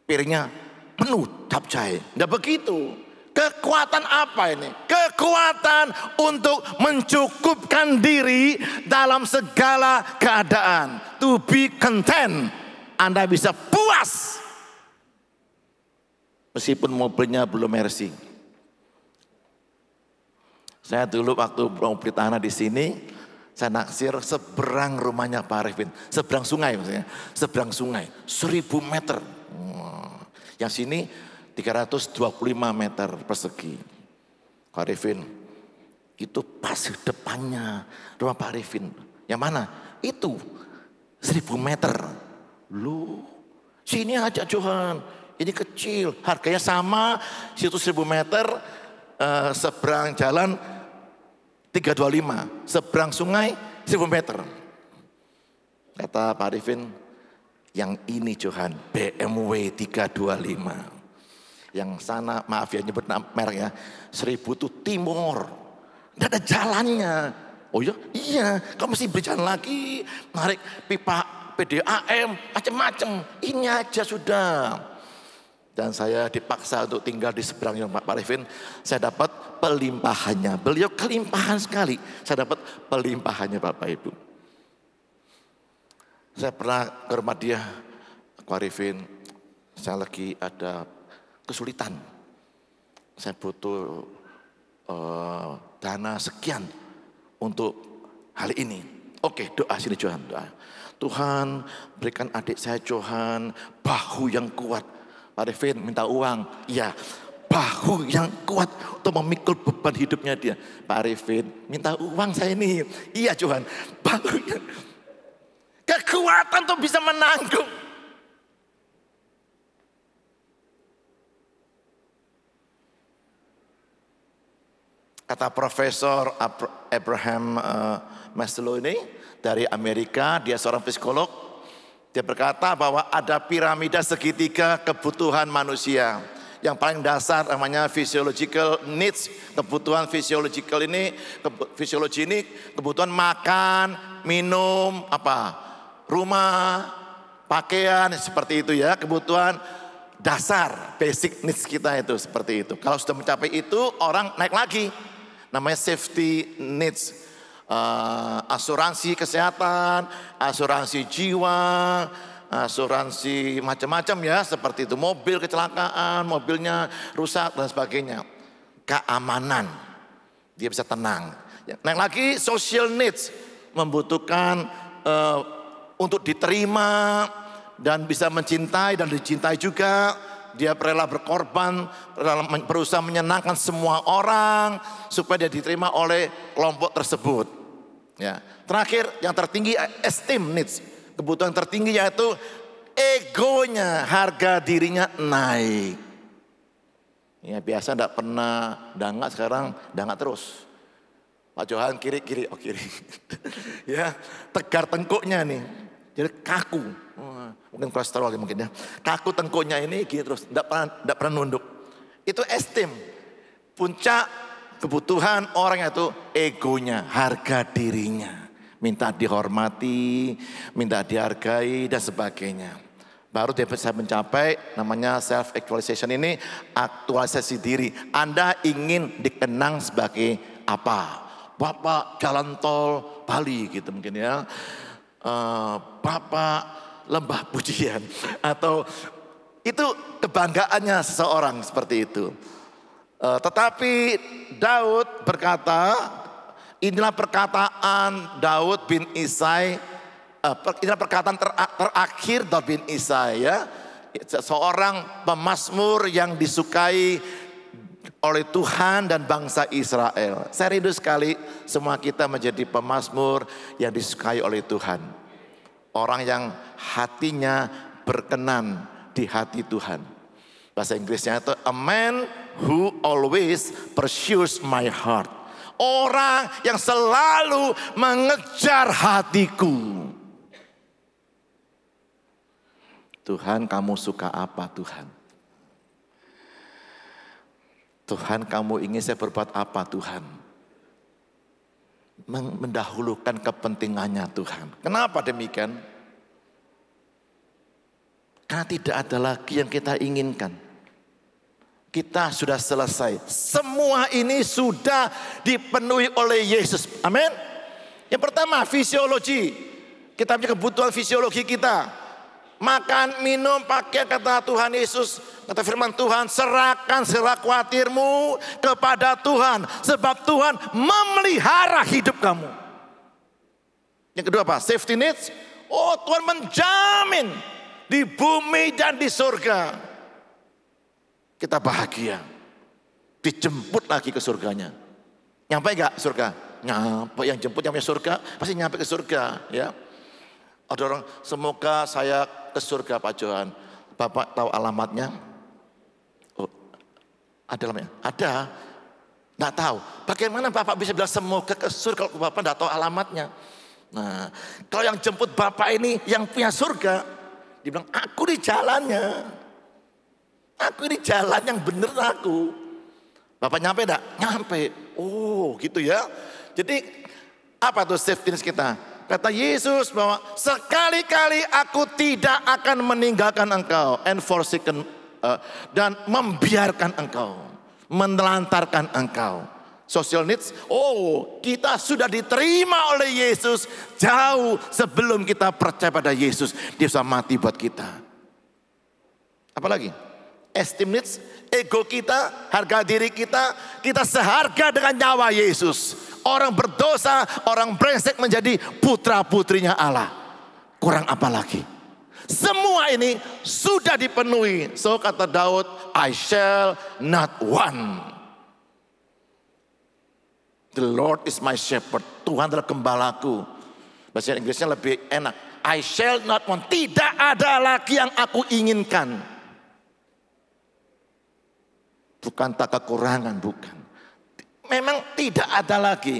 Piringnya penuh capcay. Enggak begitu. Kekuatan apa ini? Kekuatan untuk mencukupkan diri dalam segala keadaan. To be content. Anda bisa puas. Meskipun mobilnya belum Mercy. Saya dulu waktu mau beli tanah di sini, saya naksir seberang rumahnya Pak Arifin. Seberang sungai maksudnya. Seberang sungai. 1000 meter. Yang sini 325 meter persegi. Pak Arifin, itu pas depannya rumah Pak Arifin. Yang mana? Itu 1000 meter. Lu, sini aja Johan. Ini kecil, harganya sama. Situ 1000 meter, seberang jalan 325. Seberang sungai 1000 meter. Kata Pak Arifin, yang ini Johan, BMW 325. Yang sana, maaf ya nyebut merek ya, 1000 itu timur. Tidak ada jalannya. Oh ya, iya, kamu mesti berjalan lagi, narik pipa PDAM, macam-macam. Ini aja sudah. Dan saya dipaksa untuk tinggal di seberangnya Pak Arifin. Saya dapat pelimpahannya. Beliau kelimpahan sekali. Saya dapat pelimpahannya Bapak Ibu. Saya pernah ke rumah dia, Pak Arifin, saya lagi ada kesulitan. Saya butuh dana sekian untuk hal ini. Oke, doa sini Johan, doa. Tuhan, berikan adik saya Johan bahu yang kuat. Pak Arifin minta uang. Iya, bahu yang kuat untuk memikul beban hidupnya dia. Pak Arifin minta uang saya ini. Iya Johan, bahu yang kekuatan untuk bisa menanggung. Kata Profesor Abraham Maslow ini dari Amerika, dia seorang psikolog. Dia berkata bahwa ada piramida segitiga kebutuhan manusia. Yang paling dasar namanya physiological needs. Kebutuhan fisiologi ini kebutuhan makan, minum, rumah, pakaian, seperti itu ya. Kebutuhan dasar, basic needs kita itu seperti itu. Kalau sudah mencapai itu, orang naik lagi. Namanya safety needs. Asuransi kesehatan, asuransi jiwa, asuransi macam-macam ya, seperti itu. Mobil kecelakaan, mobilnya rusak dan sebagainya. Keamanan, dia bisa tenang. Naik lagi social needs, membutuhkan untuk diterima dan bisa mencintai dan dicintai juga. Dia rela berkorban, berusaha menyenangkan semua orang supaya dia diterima oleh kelompok tersebut. Ya, terakhir yang tertinggi esteem needs, kebutuhan tertinggi yaitu egonya, harga dirinya naik. Ya biasa tidak pernah dangak, sekarang dangak terus. Pak Johan kiri, oh kiri. Ya, tegar tengkuknya nih, jadi kaku. Mungkin kolesterol mungkin ya. Kaku tengkuknya ini gitu terus, tidak pernah nunduk. Itu esteem, puncak. Kebutuhan orang itu egonya, harga dirinya. Minta dihormati, minta dihargai dan sebagainya. Baru dia bisa mencapai namanya self actualization ini, aktualisasi diri. Anda ingin dikenang sebagai apa? Bapak jalan tol Bali gitu mungkin ya. Bapak lembah pujian. Atau itu kebanggaannya seseorang seperti itu. Tetapi Daud berkata, inilah perkataan Daud bin Isai, inilah perkataan terakhir Daud bin Isai ya. Seorang pemazmur yang disukai oleh Tuhan dan bangsa Israel. Saya rindu sekali semua kita menjadi pemazmur yang disukai oleh Tuhan. Orang yang hatinya berkenan di hati Tuhan. Bahasa Inggrisnya itu a man who always pursues my heart. Orang yang selalu mengejar hatiku. Tuhan, kamu suka apa Tuhan? Tuhan, kamu ingin saya berbuat apa Tuhan? Mendahulukan kepentingannya Tuhan. Kenapa demikian? Karena tidak ada lagi yang kita inginkan. Kita sudah selesai. Semua ini sudah dipenuhi oleh Yesus. Amin. Yang pertama, fisiologi. Kita punya kebutuhan fisiologi kita. Makan, minum, pakaian, kata Tuhan Yesus. Kata firman Tuhan, serahkan segala khawatirmu kepada Tuhan. Sebab Tuhan memelihara hidup kamu. Yang kedua apa? Safety needs. Oh, Tuhan menjamin di bumi dan di surga. Kita bahagia, dijemput lagi ke surganya. Nyampe gak surga? Nyampe, yang jemput nyampe surga, pasti nyampe ke surga ya. Ada orang, semoga saya ke surga Pak Johan. Bapak tahu alamatnya? Oh, ada alamatnya? Ada, gak tahu. Bagaimana Bapak bisa bilang semoga ke surga kalau Bapak gak tahu alamatnya? Nah, kalau yang jemput Bapak ini yang punya surga, dia bilang aku di jalannya. Aku ini jalan yang bener aku. Bapak nyampe enggak? Nyampe. Oh gitu ya. Jadi apa tuh safety kita? Kata Yesus bahwa sekali-kali aku tidak akan meninggalkan engkau. And forsaken, dan membiarkan engkau. Menelantarkan engkau. Social needs. Oh kita sudah diterima oleh Yesus. Jauh sebelum kita percaya pada Yesus. Dia sudah mati buat kita. Apalagi? Esteem needs, ego kita, harga diri kita, kita seharga dengan nyawa Yesus. Orang berdosa, orang brengsek menjadi putra putrinya Allah. Kurang apa lagi? Semua ini sudah dipenuhi. So kata Daud, I shall not want. The Lord is my shepherd. Tuhan adalah gembalaku. Bahasa Inggrisnya lebih enak. I shall not want. Tidak ada lagi yang aku inginkan. Bukan tak kekurangan, bukan. Memang tidak ada lagi.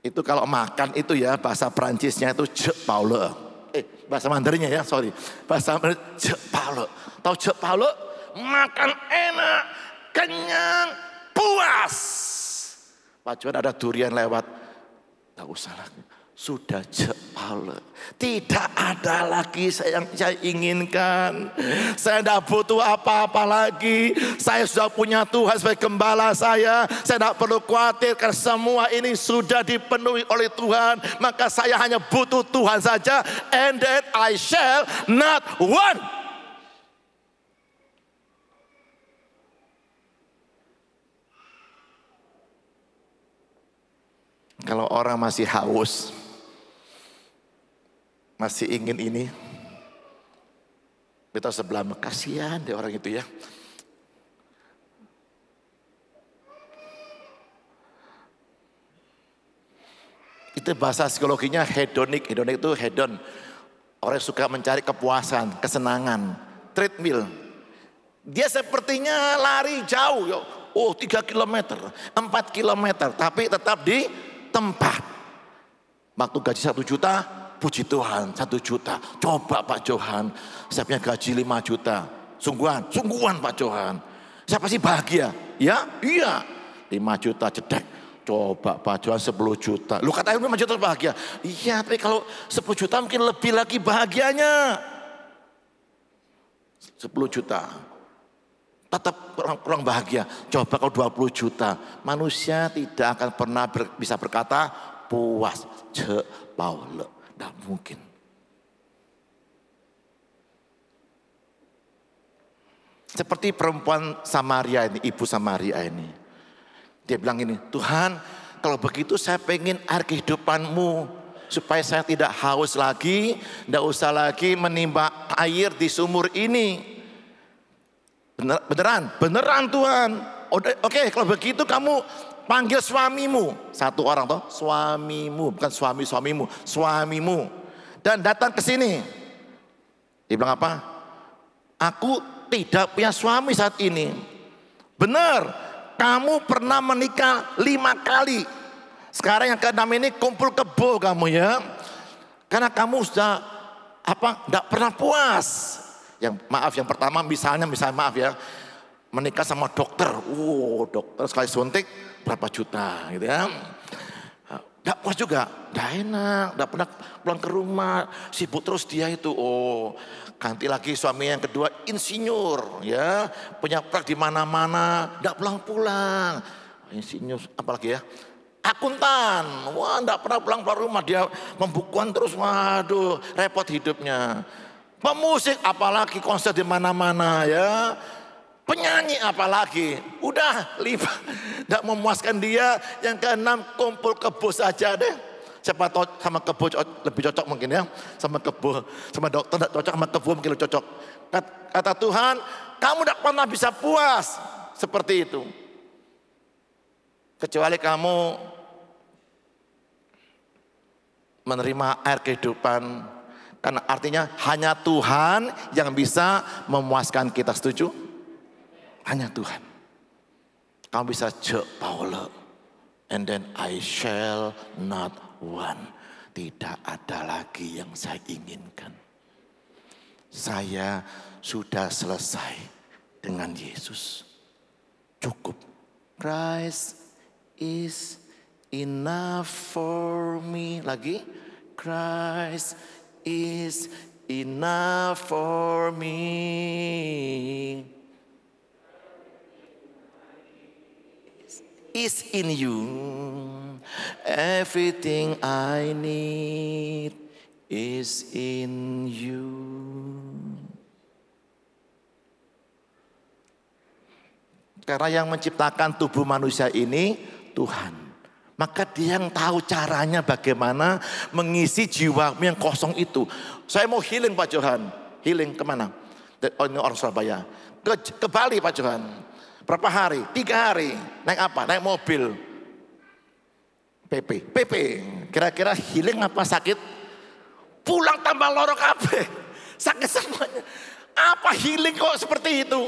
Itu kalau makan itu ya bahasa Prancisnya itu je parle. bahasa Mandarinnya ya, sorry. Bahasa Mandarin, jepalo. Tahu jepalo? Makan enak, kenyang, puas. Pak Johan ada durian lewat, tak usah lagi. Sudah jepalo. Tidak ada lagi yang saya inginkan. Saya tidak butuh apa-apa lagi. Saya sudah punya Tuhan sebagai gembala saya. Saya tidak perlu khawatir karena semua ini sudah dipenuhi oleh Tuhan. Maka saya hanya butuh Tuhan saja. And then I shall not want. Kalau orang masih haus, masih ingin ini, kita sebelah, kasihan deh orang itu ya. Itu bahasa psikologinya hedonik. Hedonik itu hedon. Orang yang suka mencari kepuasan, kesenangan, treadmill. Dia sepertinya lari jauh, 3 km, 4 km, tapi tetap di tempat. Waktu gaji 1 juta, puji Tuhan 1 juta. Coba Pak Johan, saya punya gaji 5 juta. Sungguhan Pak Johan. Saya pasti bahagia. Ya, iya. 5 juta jedek. Coba Pak Johan 10 juta. Lu katanya 5 juta bahagia. Iya, tapi kalau 10 juta mungkin lebih lagi bahagianya. 10 juta. Tetap kurang bahagia. Coba kalau 20 juta. Manusia tidak akan pernah bisa berkata puas. Jepaulo. Tidak mungkin. Seperti perempuan Samaria ini, ibu Samaria ini. Dia bilang ini, Tuhan kalau begitu saya pengen air kehidupanmu. Supaya saya tidak haus lagi. Tidak usah lagi menimba air di sumur ini. Beneran Tuhan. Oke, kalau begitu kamu panggil suamimu. Satu orang toh, suamimu, bukan suamimu, suamimu. Dan datang ke sini. Dia bilang apa? Aku tidak punya suami saat ini. Benar, kamu pernah menikah 5 kali. Sekarang yang ke-6 ini kumpul kebo kamu ya. Karena kamu sudah tidak pernah puas. Yang pertama misalnya maaf ya, menikah sama dokter, dokter sekali suntik berapa juta gitu ya. Gak puas juga, gak enak, gak pernah pulang ke rumah, sibuk terus dia itu. Ganti lagi suami yang kedua insinyur ya, punya proyek di mana-mana, gak pulang-pulang. Insinyur apalagi ya, akuntan, gak pernah pulang rumah, dia membukuan terus, waduh repot hidupnya. Pemusik apalagi konser di mana-mana ya. Penyanyi apalagi. Udah 5. Tidak memuaskan dia. Yang ke-6 kumpul kebo saja deh. Siapa tahu sama kebo lebih cocok mungkin ya. Sama kebo. Sama dokter tidak cocok, sama kebo mungkin lebih cocok. Kata Tuhan, kamu tidak pernah bisa puas. Seperti itu. Kecuali kamu menerima air kehidupan. Karena artinya hanya Tuhan yang bisa memuaskan kita, setuju? Hanya Tuhan. Kamu bisa jepaulo. And then I shall not want. Tidak ada lagi yang saya inginkan. Saya sudah selesai dengan Yesus. Cukup. Christ is enough for me. Lagi. Christ is enough for me. Is in you. Everything I need is in you. Karena yang menciptakan tubuh manusia ini Tuhan. Maka dia yang tahu caranya bagaimana mengisi jiwamu yang kosong itu. Saya mau healing Pak Johan. Healing kemana? Ini orang Surabaya. Ke Bali Pak Johan. Berapa hari? 3 hari. Naik apa? Naik mobil. PP. Kira-kira healing apa sakit? Pulang tambah lorok apa? Sakit semuanya. Apa healing kok seperti itu?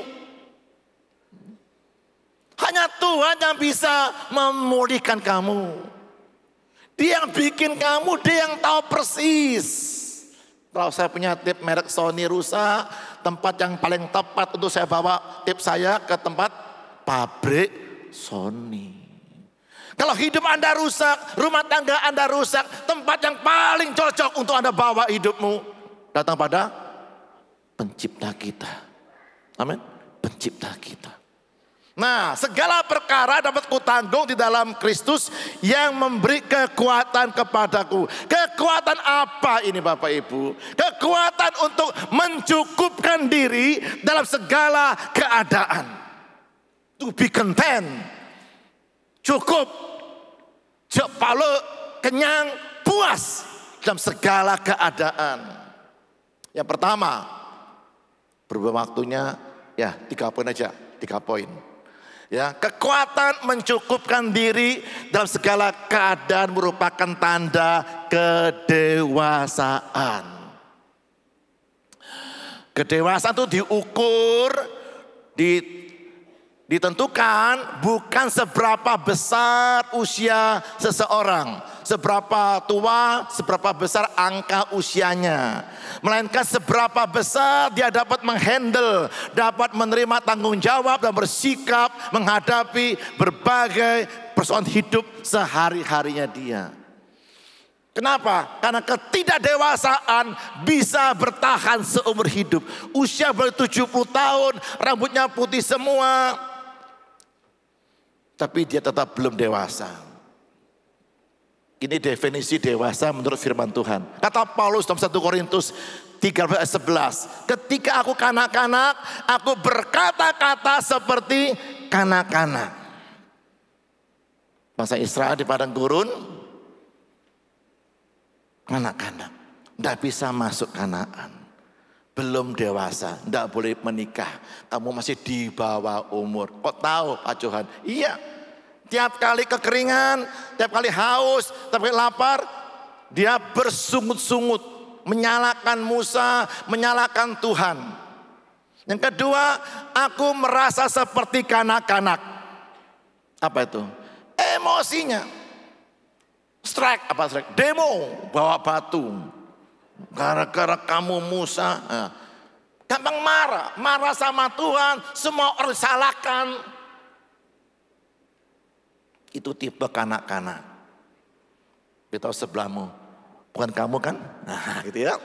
Hanya Tuhan yang bisa memulihkan kamu. Dia yang bikin kamu, dia yang tahu persis. Kalau saya punya tip merek Sony rusak, tempat yang paling tepat untuk saya bawa tip saya ke tempat pabrik Sony. Kalau hidup Anda rusak, rumah tangga Anda rusak, tempat yang paling cocok untuk Anda bawa hidupmu datang pada pencipta kita. Amin. Pencipta kita. Nah, segala perkara dapat kutanggung di dalam Kristus yang memberi kekuatan kepadaku. Kekuatan apa ini Bapak Ibu? Kekuatan untuk mencukupkan diri dalam segala keadaan. To be content. Cukup. Jepale, kenyang, puas dalam segala keadaan. Yang pertama, berubah waktunya ya 3 poin aja, 3 poin. Ya, kekuatan mencukupkan diri dalam segala keadaan merupakan tanda kedewasaan. Kedewasaan itu diukur, ditentukan bukan seberapa besar usia seseorang, seberapa tua, seberapa besar angka usianya, melainkan seberapa besar dia dapat menghandle, dapat menerima tanggung jawab dan bersikap menghadapi berbagai persoalan hidup sehari-harinya dia. Kenapa? Karena ketidakdewasaan bisa bertahan seumur hidup. Usia baru 70 tahun, rambutnya putih semua, tapi dia tetap belum dewasa. Ini definisi dewasa menurut firman Tuhan. Kata Paulus dalam 1 Korintus 13:11. Ketika aku kanak-kanak, aku berkata-kata seperti kanak-kanak. Bangsa Israel di padang gurun, kanak-kanak. Tidak bisa masuk Kanaan. Belum dewasa, tidak boleh menikah. Kamu masih di bawah umur. Kok tahu Pak Johan? Iya. Tiap kali kekeringan, tiap kali haus, tiap kali lapar, dia bersungut-sungut. Menyalahkan Musa, menyalahkan Tuhan. Yang kedua, aku merasa seperti kanak-kanak. Apa itu? Emosinya. Strike, apa strike? Demo, bawa batu. Gara-gara kamu Musa, gampang marah sama Tuhan, semua orang salahkan. Itu tipe kanak-kanak. Kita tahu sebelahmu, bukan kamu kan? Nah, gitu ya.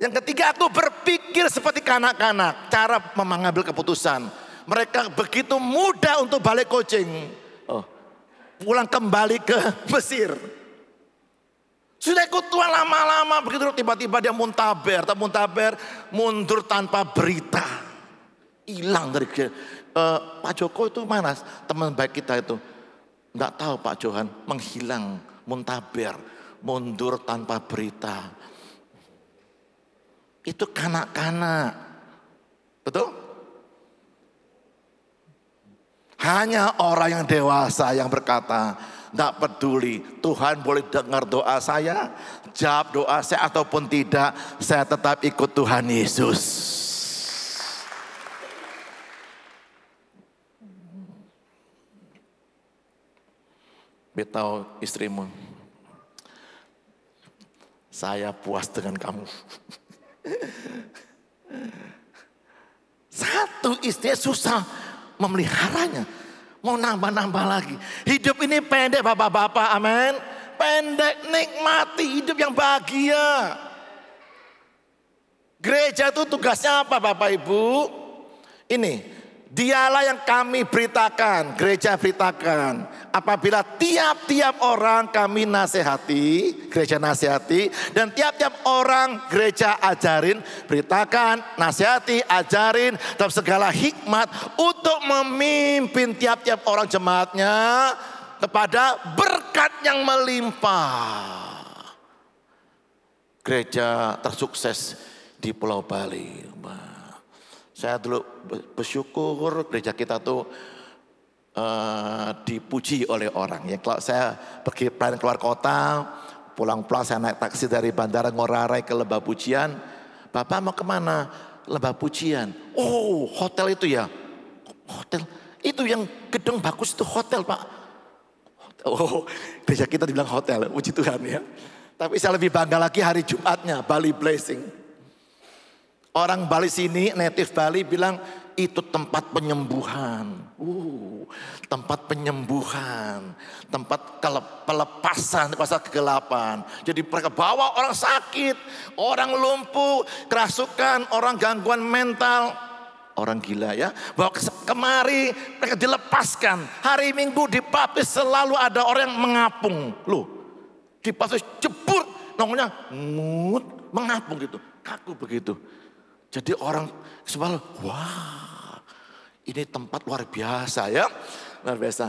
Yang ketiga, aku berpikir seperti kanak-kanak, cara mengambil keputusan. Mereka begitu mudah untuk balik coaching. Pulang kembali ke Mesir. Sudah ikut Tuhan lama-lama, begitu tiba-tiba dia muntaber, mundur tanpa berita. Hilang dari Pak Joko itu mana teman baik kita itu? Enggak tahu Pak Johan, menghilang, muntaber, mundur tanpa berita. Itu kanak-kanak. Betul? Hanya orang yang dewasa yang berkata, tidak peduli Tuhan boleh dengar doa saya, jawab doa saya ataupun tidak, saya tetap ikut Tuhan Yesus. Beritahu istrimu, saya puas dengan kamu. Satu istri susah memeliharanya, mau nambah-nambah lagi. Hidup ini pendek bapak-bapak, amin. Pendek, nikmati hidup yang bahagia. Gereja itu tugasnya apa Bapak Ibu? Ini, dialah yang kami beritakan, gereja beritakan. Apabila tiap-tiap orang kami nasihati, gereja nasihati, dan tiap-tiap orang gereja ajarin, beritakan, nasihati, ajarin dalam segala hikmat untuk memimpin tiap-tiap orang jemaatnya kepada berkat yang melimpah. Gereja tersukses di Pulau Bali. Saya dulu bersyukur gereja kita tuh dipuji oleh orang. Ya, kalau saya pergi pelayanan keluar kota, pulang-pulang saya naik taksi dari Bandara Ngurah Rai ke Lembah Pujian. Bapak mau kemana? Lembah Pujian. Oh, hotel itu ya? Hotel itu yang gedung bagus itu hotel Pak. Oh, gereja kita dibilang hotel, puji Tuhan ya. Tapi saya lebih bangga lagi hari Jumatnya, Bali Blessing. Orang Bali sini, native Bali bilang itu tempat penyembuhan. Tempat penyembuhan, tempat pelepasan kuasa kegelapan. Jadi mereka bawa orang sakit, orang lumpuh, kerasukan, orang gangguan mental, orang gila ya, bawa kemari, mereka dilepaskan. Hari Minggu di baptis selalu ada orang yang mengapung. Loh, di baptis jebur, nongolnya mengapung gitu, kaku begitu. Jadi orang selalu, wah, ini tempat luar biasa ya. Luar biasa.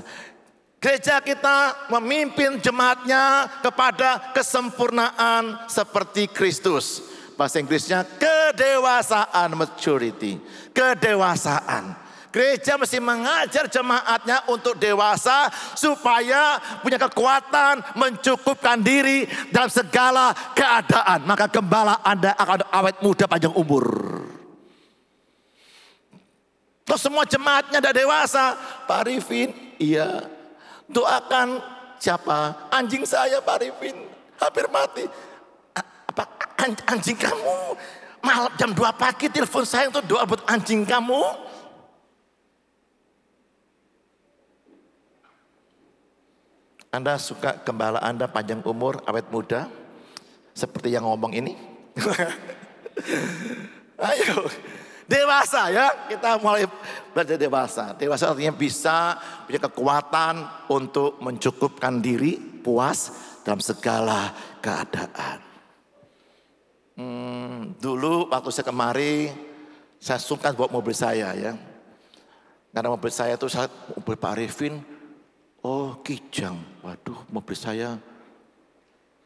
Gereja kita memimpin jemaatnya kepada kesempurnaan seperti Kristus. Bahasa Inggrisnya kedewasaan, maturity. Kedewasaan. Gereja mesti mengajar jemaatnya untuk dewasa supaya punya kekuatan mencukupkan diri dalam segala keadaan. Maka gembala Anda akan awet muda panjang umur. Terus semua jemaatnya ada dewasa. Pak Arifin, iya. Doakan siapa? Anjing saya Pak Arifin, hampir mati. Apa anjing kamu? Malam jam 2 pagi telepon saya untuk doa buat anjing kamu. Anda suka gembala Anda panjang umur, awet muda? Seperti yang ngomong ini? Ayo. Dewasa ya, kita mulai belajar dewasa. Dewasa artinya bisa punya kekuatan untuk mencukupkan diri, puas dalam segala keadaan. Dulu waktu saya kemari, saya sungkan bawa mobil saya ya. Karena mobil saya itu mobil Pak Arifin, oh Kijang. Waduh, mobil saya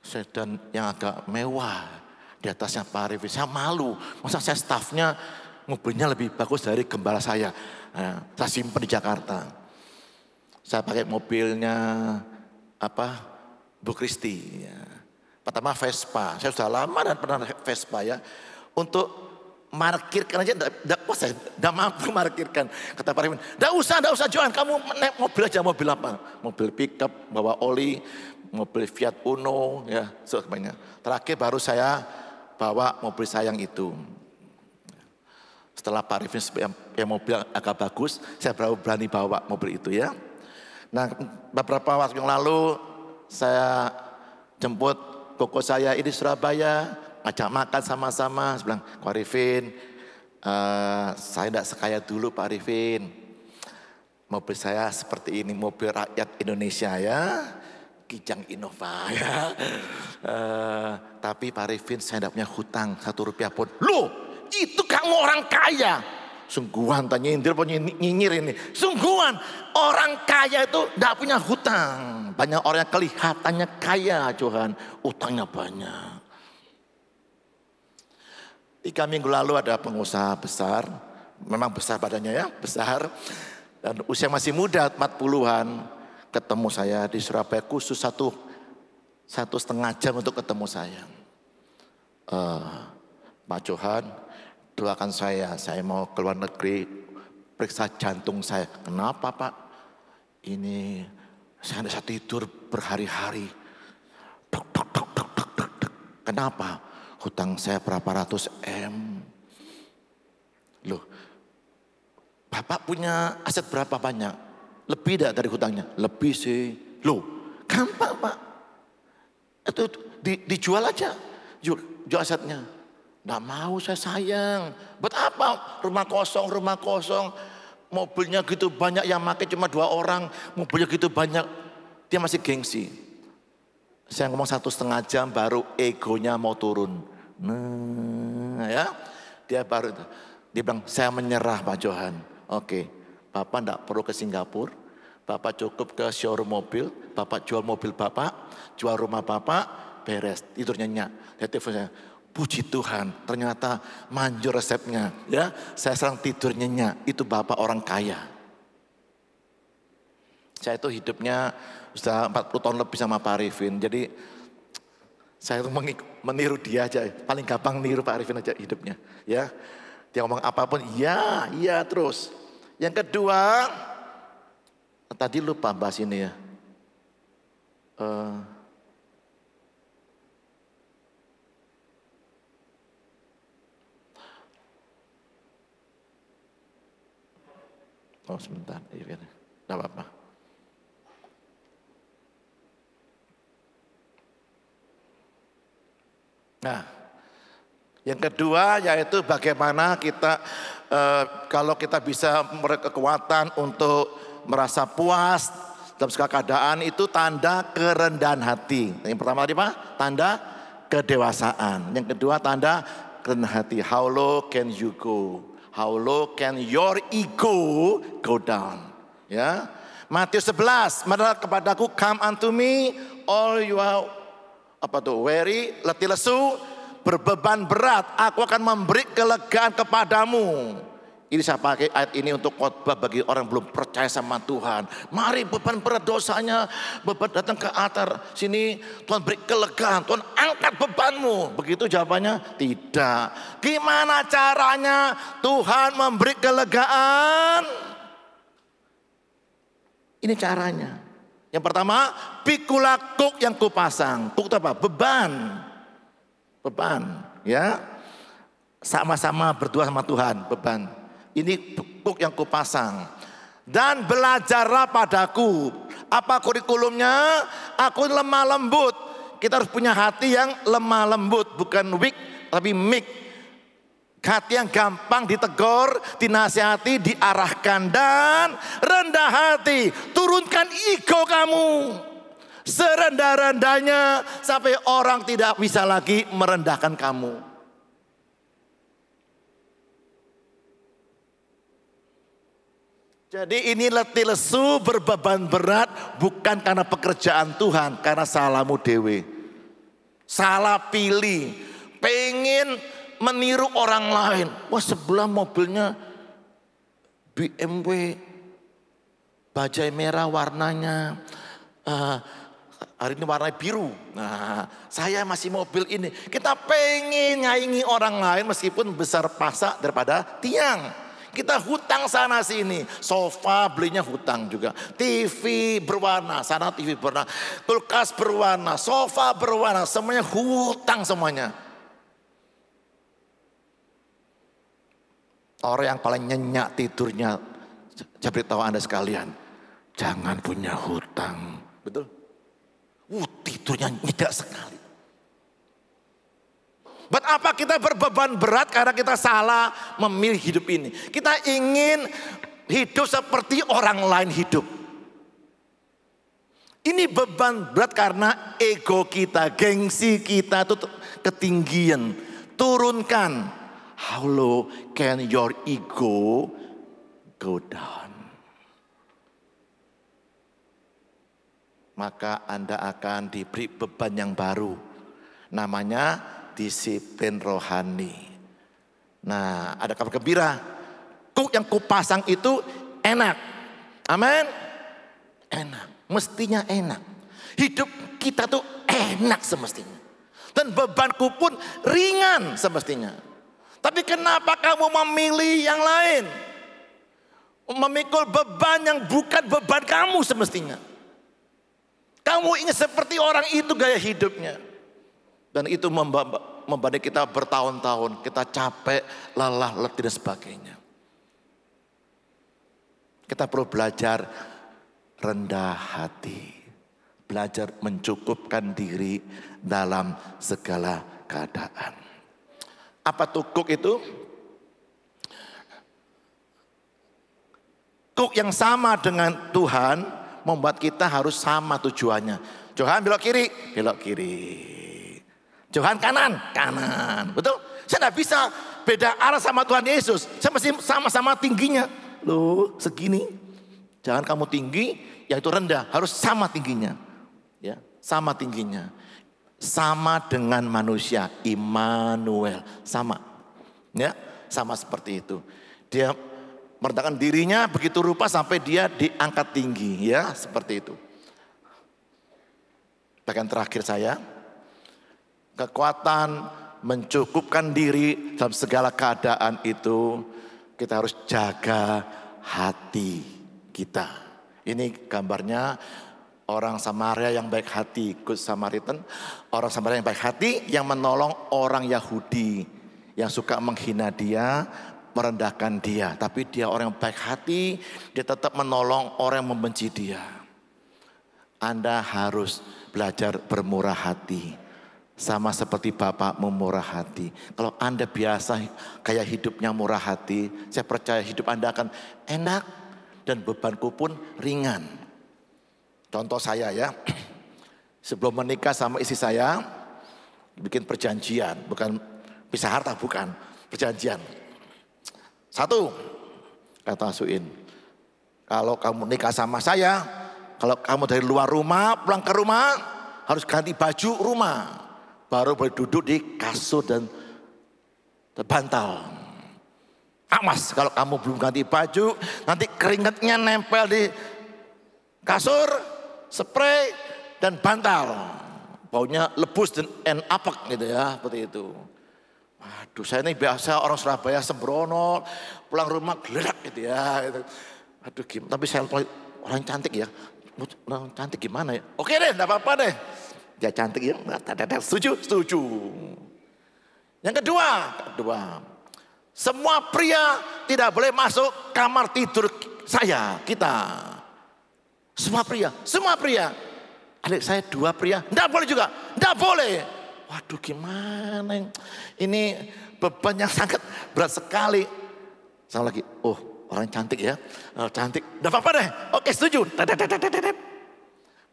sedan yang agak mewah. Di atasnya Pak Arifin, saya malu. Masa saya stafnya mobilnya lebih bagus dari gembala saya. Nah, saya simpan di Jakarta. Saya pakai mobilnya Bu Kristi. Ya. Pertama Vespa. Saya sudah lama dan pernah Vespa ya. Untuk markirkan aja tidak mampu markirkan. Kata Pak Arifin, tidak usah Johan, kamu naik mobil aja. Mobil apa? Mobil pickup, bawa oli, mobil Fiat Uno, ya sebagainya. Terakhir baru saya bawa mobil saya yang itu. Setelah Pak Arifin yang mobil agak bagus, saya baru berani bawa mobil itu ya. Nah, beberapa waktu yang lalu saya jemput koko saya ini di Surabaya, ajak makan sama-sama. Saya bilang, Pak Arifin, saya tidak sekaya dulu Pak Arifin. Mobil saya seperti ini, mobil rakyat Indonesia ya. Kijang Innova ya. Tapi Pak Arifin saya tidak punya hutang 1 rupiah pun. Loh! Itu kamu orang kaya. Sungguhan tanya nyindir nyinyir ini. Sungguhan orang kaya itu tidak punya hutang. Banyak orang yang kelihatannya kaya Johan, utangnya banyak. 3 minggu lalu ada pengusaha besar, memang besar badannya ya, besar. Dan usia masih muda, 40-an. Ketemu saya di Surabaya khusus 1,5 jam untuk ketemu saya. Pak Johan, doakan saya mau ke luar negeri, periksa jantung saya. Kenapa Pak? Ini saya tidak bisa tidur berhari-hari. Kenapa? Hutang saya berapa ratus M. Loh, Bapak punya aset berapa banyak? Lebih tidak dari hutangnya? Lebih sih. Loh, gampang Pak. Itu dijual aja, jual asetnya. Nggak mau saya sayang. Buat apa? Rumah kosong. Mobilnya gitu banyak yang pakai cuma 2 orang. Mobilnya gitu banyak. Dia masih gengsi. Saya ngomong 1,5 jam baru egonya mau turun. Nah ya. Dia bilang saya menyerah Pak Johan. Oke. Bapak enggak perlu ke Singapura. Bapak cukup ke showroom mobil. Bapak jual mobil Bapak. Jual rumah Bapak. Beres. Tidur nyenyak. Dia telepon saya. Puji Tuhan, ternyata manjur resepnya. Ya, saya sekarang tidur nyenyak. Itu Bapak orang kaya. Saya itu hidupnya sudah 40 tahun lebih sama Pak Arifin. Jadi saya itu meniru dia aja. Paling gampang niru Pak Arifin aja hidupnya. Ya, dia ngomong apapun, iya terus. Yang kedua, tadi lupa bahas ini ya. Oh sebentar, tidak apa-apa. Nah, yang kedua yaitu bagaimana kita kalau kita bisa berkekuatan untuk merasa puas dalam segala keadaan, itu tanda kerendahan hati. Yang pertama tadi apa? Tanda kedewasaan. Yang kedua tanda kerendahan hati. How low can you go? How low can your ego go down? Ya. Matius 11, marilah kepadaku, come unto me all you are weary, letih lesu, berbeban berat, aku akan memberi kelegaan kepadamu. Ini saya pakai ayat ini untuk khotbah bagi orang yang belum percaya sama Tuhan. Mari beban berat dosanya, beban datang ke altar sini, Tuhan beri kelegaan, Tuhan angkat bebanmu. Begitu jawabannya? Tidak. Gimana caranya Tuhan memberi kelegaan? Ini caranya. Yang pertama, pikulah kuk yang kupasang. Kuk itu apa? Beban. Beban, ya. Sama-sama berdua sama Tuhan, beban. Ini kuk yang kupasang. Dan belajarlah padaku. Apa kurikulumnya? Aku lemah lembut. Kita harus punya hati yang lemah lembut, bukan weak tapi meek. Hati yang gampang ditegur, dinasihati, diarahkan, dan rendah hati. Turunkan ego kamu serendah-rendahnya sampai orang tidak bisa lagi merendahkan kamu. Jadi ini letih lesu, berbeban berat bukan karena pekerjaan Tuhan, karena salahmu dewe. Salah pilih, pengen meniru orang lain. Wah, sebelah mobilnya BMW, bajai merah warnanya, hari ini warna biru. Nah, saya masih mobil ini. Kita pengen nyaingi orang lain meskipun besar pasak daripada tiang. Kita hutang sana sini, sofa belinya hutang juga, TV berwarna, sana TV berwarna, kulkas berwarna, sofa berwarna, semuanya hutang semuanya. Orang yang paling nyenyak tidurnya, saya beritahu Anda sekalian, jangan punya hutang, betul? Tidurnya nyenyak sekali. Buat apa kita berbeban berat? Karena kita salah memilih hidup ini. Kita ingin hidup seperti orang lain hidup. Ini beban berat karena ego kita, gengsi kita itu ketinggian. Turunkan. How low can your ego go down? Maka Anda akan diberi beban yang baru. Namanya disiplin rohani. Nah, ada kabar gembira. Kuk yang kupasang itu enak. Amin. Enak. Mestinya enak. Hidup kita tuh enak semestinya. Dan bebanku pun ringan semestinya. Tapi kenapa kamu memilih yang lain? Memikul beban yang bukan beban kamu semestinya. Kamu ingin seperti orang itu gaya hidupnya. Dan itu membuat kita bertahun-tahun, kita capek, lelah, letih dan sebagainya. Kita perlu belajar rendah hati. Belajar mencukupkan diri dalam segala keadaan. Apa tuh kuk itu? Kuk yang sama dengan Tuhan membuat kita harus sama tujuannya. Tuhan belok kiri, belok kiri. Tuhan kanan, kanan. Betul? Saya tidak bisa beda arah sama Tuhan Yesus. Saya mesti sama-sama tingginya. Loh, segini. Jangan kamu tinggi, yang itu rendah. Harus sama tingginya. Ya, sama tingginya. Sama dengan manusia, Immanuel. Sama. Ya, sama seperti itu. Dia merendahkan dirinya begitu rupa sampai dia diangkat tinggi. Ya, seperti itu. Bagian terakhir saya. Kekuatan mencukupkan diri dalam segala keadaan itu, kita harus jaga hati kita. Ini gambarnya orang Samaria yang baik hati, Good Samaritan. Orang Samaria yang baik hati yang menolong orang Yahudi yang suka menghina dia, merendahkan dia, tapi dia orang yang baik hati, dia tetap menolong orang yang membenci dia. Anda harus belajar bermurah hati. Sama seperti Bapak memurah hati. Kalau Anda biasa kayak hidupnya murah hati, saya percaya hidup Anda akan enak dan bebanku pun ringan. Contoh saya ya, sebelum menikah sama istri saya, bikin perjanjian, bukan pisah harta, bukan, perjanjian. Satu, kata Suin, kalau kamu nikah sama saya, kalau kamu dari luar rumah, pulang ke rumah, harus ganti baju rumah. Baru boleh duduk di kasur dan bantal. Awas kalau kamu belum ganti baju, nanti keringatnya nempel di kasur, spray dan bantal. Baunya lebus dan apek gitu ya, seperti itu. Waduh, saya ini biasa orang Surabaya sembrono, pulang rumah geledak gitu ya. Gitu. Aduh, tapi saya orang cantik ya. Orang cantik gimana ya? Oke deh, enggak apa-apa deh. Dia cantik ya, setuju. Yang kedua, semua pria tidak boleh masuk kamar tidur kita. Semua pria. Adik saya 2 pria, enggak boleh juga, enggak boleh. Waduh gimana ini beban yang sangat berat sekali. Saya lagi, orang cantik ya, cantik, enggak apa-apa deh, oke setuju.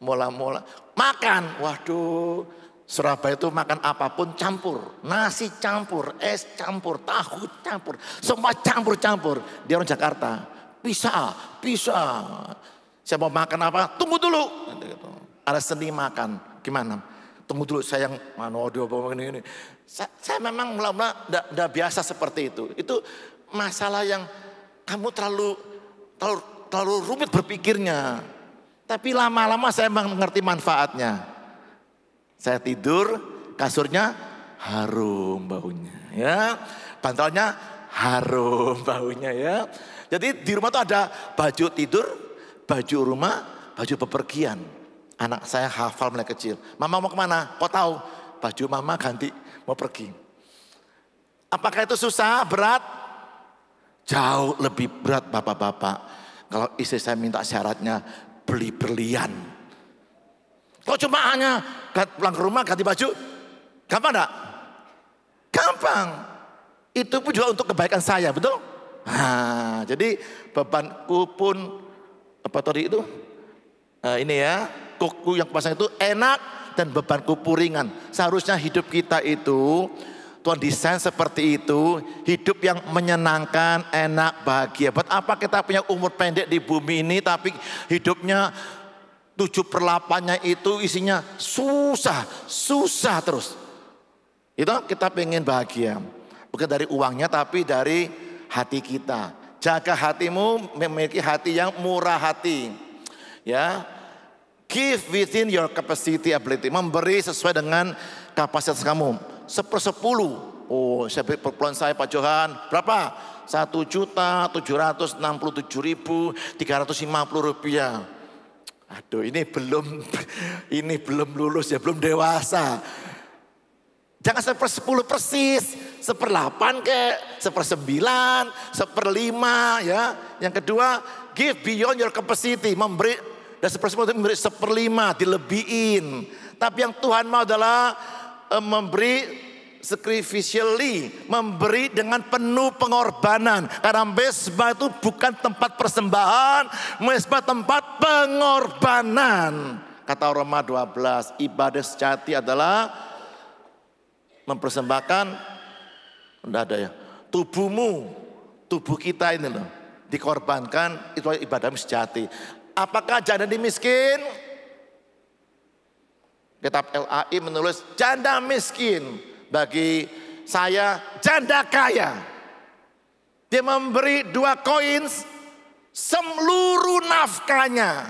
Mula-mula makan, waduh Surabaya itu makan apapun campur. Nasi campur, es campur, tahu campur, semua campur-campur. Dia orang Jakarta, bisa. Saya mau makan apa, tunggu dulu. Ada seni makan, gimana? Tunggu dulu sayang, ini. Saya memang mula-mula tidak biasa seperti itu. Itu masalah yang kamu terlalu rumit berpikirnya. Tapi lama-lama saya mengerti manfaatnya. Saya tidur, kasurnya harum baunya ya. Bantalnya harum baunya ya. Jadi di rumah tuh ada baju tidur, baju rumah, baju bepergian. Anak saya hafal mulai kecil. Mama mau kemana? Kau tahu? Baju mama ganti mau pergi. Apakah itu susah, berat? Jauh lebih berat bapak-bapak. Kalau istri saya minta syaratnya beli berlian. Kok cuma hanya pulang ke rumah ganti baju? Gampang enggak? Gampang. Itu pun juga untuk kebaikan saya, betul? Nah, jadi bebanku pun apa tadi itu? Ini ya, kuku yang pasang itu enak dan bebanku pun ringan. Seharusnya hidup kita itu Tuhan desain seperti itu, hidup yang menyenangkan, enak, bahagia. Buat apa kita punya umur pendek di bumi ini, tapi hidupnya 7/8-nya itu isinya susah terus. Itu kita pengen bahagia, bukan dari uangnya, tapi dari hati kita. Jaga hatimu, memiliki hati yang murah hati. Ya, give within your capacity ability, memberi sesuai dengan kapasitas kamu. 1/10. Saya beri perpuluhan saya Pak Johan berapa? 1.767.350 rupiah. Aduh, ini belum lulus ya, belum dewasa. Jangan 1/10 persis, 1/8 kek, 1/9, 1/5 ya. Yang kedua, give beyond your capacity, memberi dan 1/10 itu memberi 1/5, dilebihin. Tapi yang Tuhan mau adalah memberi sacrificially, memberi dengan penuh pengorbanan. Karena mezbah itu bukan tempat persembahan, mezbah tempat pengorbanan. Kata Roma 12, ibadah sejati adalah mempersembahkan, enggak ada ya, tubuh kita ini loh, dikorbankan, itu ibadah sejati. Apakah janda miskin? Kitab LAI menulis janda miskin, bagi saya janda kaya. Dia memberi 2 koin seluruh nafkahnya.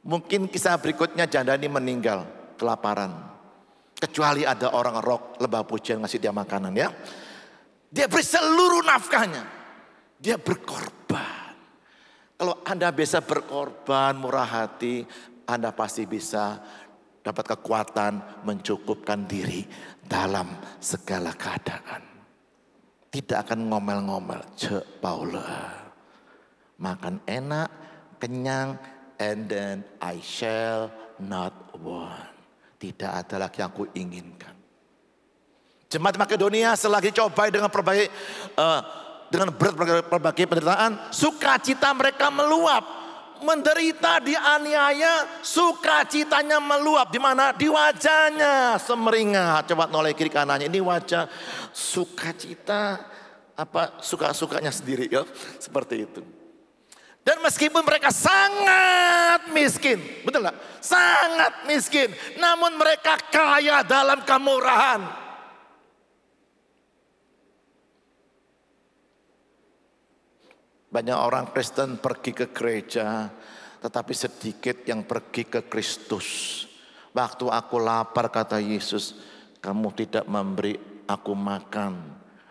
Mungkin kisah berikutnya janda ini meninggal kelaparan. Kecuali ada orang rok lembah pujian ngasih dia makanan ya. Dia beri seluruh nafkahnya. Dia berkorban. Kalau Anda bisa berkorban, murah hati, Anda pasti bisa dapat kekuatan mencukupkan diri dalam segala keadaan. tidak akan ngomel-ngomel. Cek Paula, makan enak, kenyang, and then I shall not want. Tidak ada lagi yang aku inginkan. Jemaat Makedonia selagi cobai dengan berbagai penderitaan, sukacita mereka meluap. Menderita, dianiaya, sukacitanya meluap. Di mana? Di wajahnya semeringat. Coba noleh kiri kanannya. Ini wajah sukacita, apa suka-sukanya sendiri ya, seperti itu. Dan meskipun mereka sangat miskin, betul nggak? Sangat miskin, namun mereka kaya dalam kemurahan. Banyak orang Kristen pergi ke gereja, tetapi sedikit yang pergi ke Kristus. Waktu aku lapar, kata Yesus, kamu tidak memberi aku makan.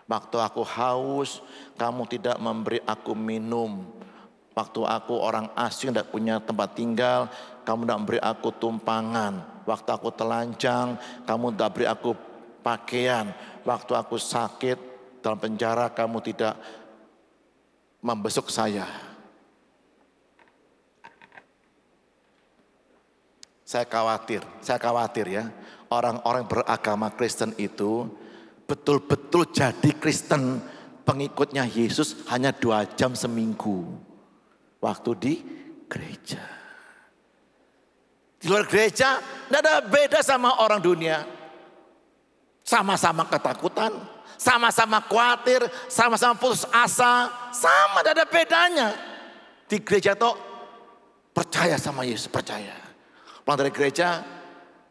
Waktu aku haus, kamu tidak memberi aku minum. Waktu aku orang asing tidak punya tempat tinggal, kamu tidak memberi aku tumpangan. Waktu aku telanjang, kamu tidak beri aku pakaian. Waktu aku sakit dalam penjara, kamu tidak membesuk saya. Saya khawatir ya, orang-orang beragama Kristen itu betul-betul jadi Kristen, pengikutnya Yesus hanya 2 jam seminggu waktu di gereja. Di luar gereja tidak ada beda sama orang dunia. Sama-sama ketakutan, sama-sama khawatir, sama-sama putus asa, sama, tidak ada bedanya. Di gereja itu percaya sama Yesus, percaya. Pulang dari gereja,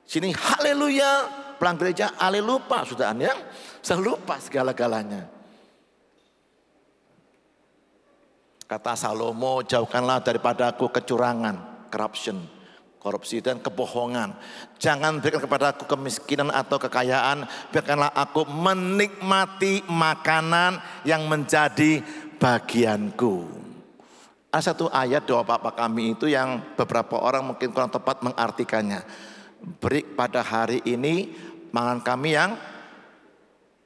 sini haleluya, pulang gereja halelupa, sudah ya, saya lupa segala-galanya. Kata Salomo, jauhkanlah daripada aku kecurangan, korupsi dan kebohongan. Jangan berikan kepada aku kemiskinan atau kekayaan, biarkanlah aku menikmati makanan yang menjadi bagianku. Ada satu ayat doa Bapa kami itu yang beberapa orang mungkin kurang tepat mengartikannya. Beri pada hari ini makan kami yang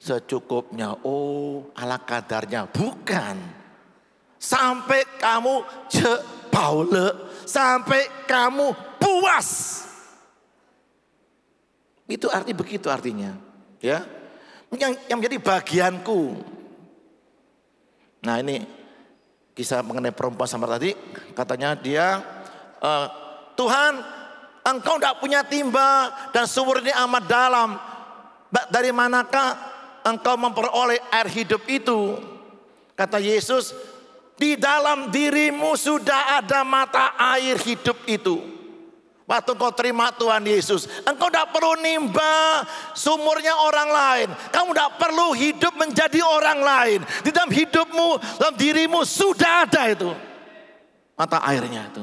secukupnya. Oh, ala kadarnya. Bukan. Sampai kamu Paula, sampai kamu puas. Itu begitu artinya, ya. Yang menjadi bagianku. Nah, ini kisah mengenai perempuan Samar tadi, katanya dia, Tuhan, Engkau tidak punya timba dan sumur ini amat dalam. Dari manakah Engkau memperoleh air hidup itu? Kata Yesus, di dalam dirimu sudah ada mata air hidup itu. Waktu kau terima Tuhan Yesus, engkau tidak perlu nimba sumurnya orang lain. Kamu tidak perlu hidup menjadi orang lain. Di dalam hidupmu, dalam dirimu sudah ada itu mata airnya itu.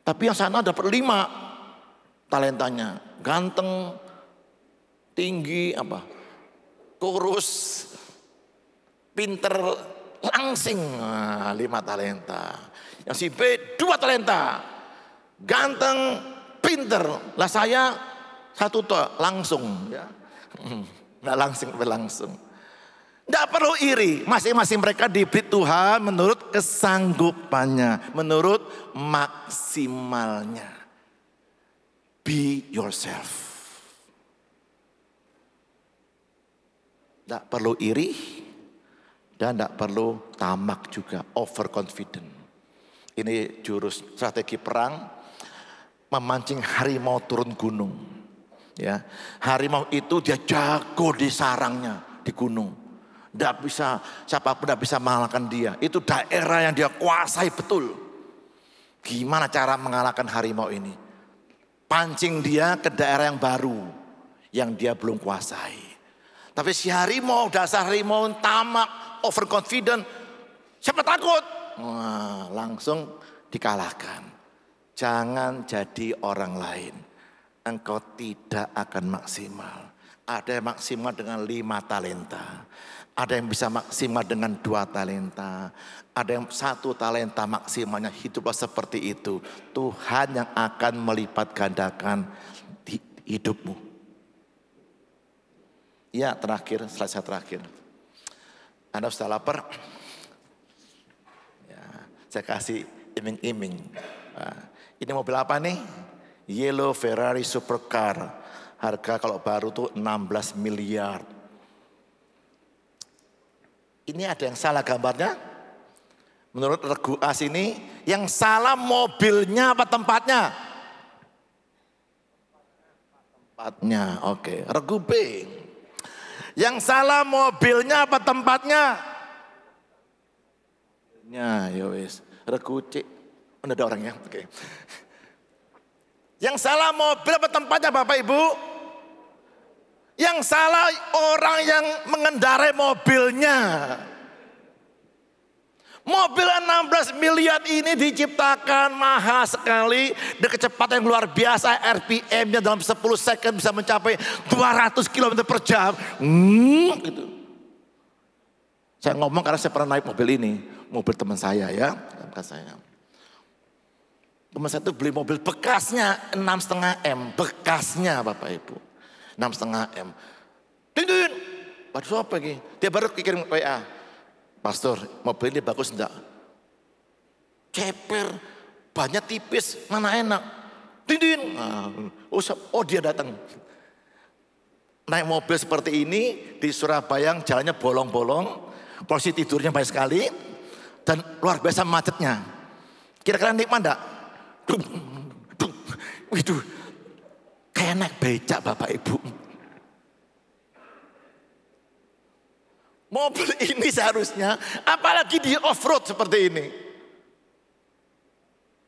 Tapi yang sana dapat 5 talentanya, ganteng, tinggi, kurus, pinter, langsing, 5 talenta. Yang si B 2 talenta, ganteng, pinter. Lah saya 1 langsung, ya. Nggak langsung. Nggak perlu iri. Masing-masing mereka diberi Tuhan menurut kesanggupannya, menurut maksimalnya. Be yourself. Nggak perlu iri. Dan tidak perlu tamak juga, overconfident. Ini jurus strategi perang, memancing harimau turun gunung. Ya, harimau itu dia jago di sarangnya di gunung. Siapapun tidak bisa mengalahkan dia. Itu daerah yang dia kuasai betul. Gimana cara mengalahkan harimau ini? Pancing dia ke daerah yang baru, yang dia belum kuasai. Tapi si harimau, dasar harimau tamak, overconfident, siapa takut? Wah, langsung dikalahkan. Jangan jadi orang lain. Engkau tidak akan maksimal. Ada yang maksimal dengan 5 talenta. Ada yang bisa maksimal dengan 2 talenta. Ada yang 1 talenta maksimalnya. Hiduplah seperti itu. Tuhan yang akan melipat gandakan hidupmu. Ya terakhir, slide terakhir. Anda sudah lapar? Ya, saya kasih iming-iming. Nah, ini mobil apa nih? Yellow Ferrari Supercar. Harga kalau baru tuh 16 miliar. Ini ada yang salah gambarnya? Menurut Regu A sini, yang salah mobilnya apa tempatnya? Tempatnya, oke. Regu B. Yang salah mobilnya apa tempatnya? Ya, yowis. Regu C. Ada orangnya, oke. Yang salah mobil apa tempatnya Bapak Ibu? Yang salah orang yang mengendarai mobilnya. Mobil 16 miliar ini diciptakan mahal sekali dengan kecepatan yang luar biasa. RPM-nya dalam 10 second bisa mencapai 200 km per jam. Gitu. Saya ngomong karena saya pernah naik mobil ini. Mobil teman saya ya. Teman saya itu beli mobil bekasnya 6,5 M. Bekasnya Bapak Ibu. 6,5 M. Ding. Waduh apa ini? Dia baru kirim WA. Pastor, mobil ini bagus enggak? Ceper, bannya tipis, mana enak? Ding. Oh dia datang. Naik mobil seperti ini di Surabaya jalannya bolong-bolong. Posisi tidurnya baik sekali. Dan luar biasa macetnya. Kira-kira nikmat enggak? Waduh, kayak naik becak Bapak Ibu. Mobil ini seharusnya, apalagi di off-road seperti ini.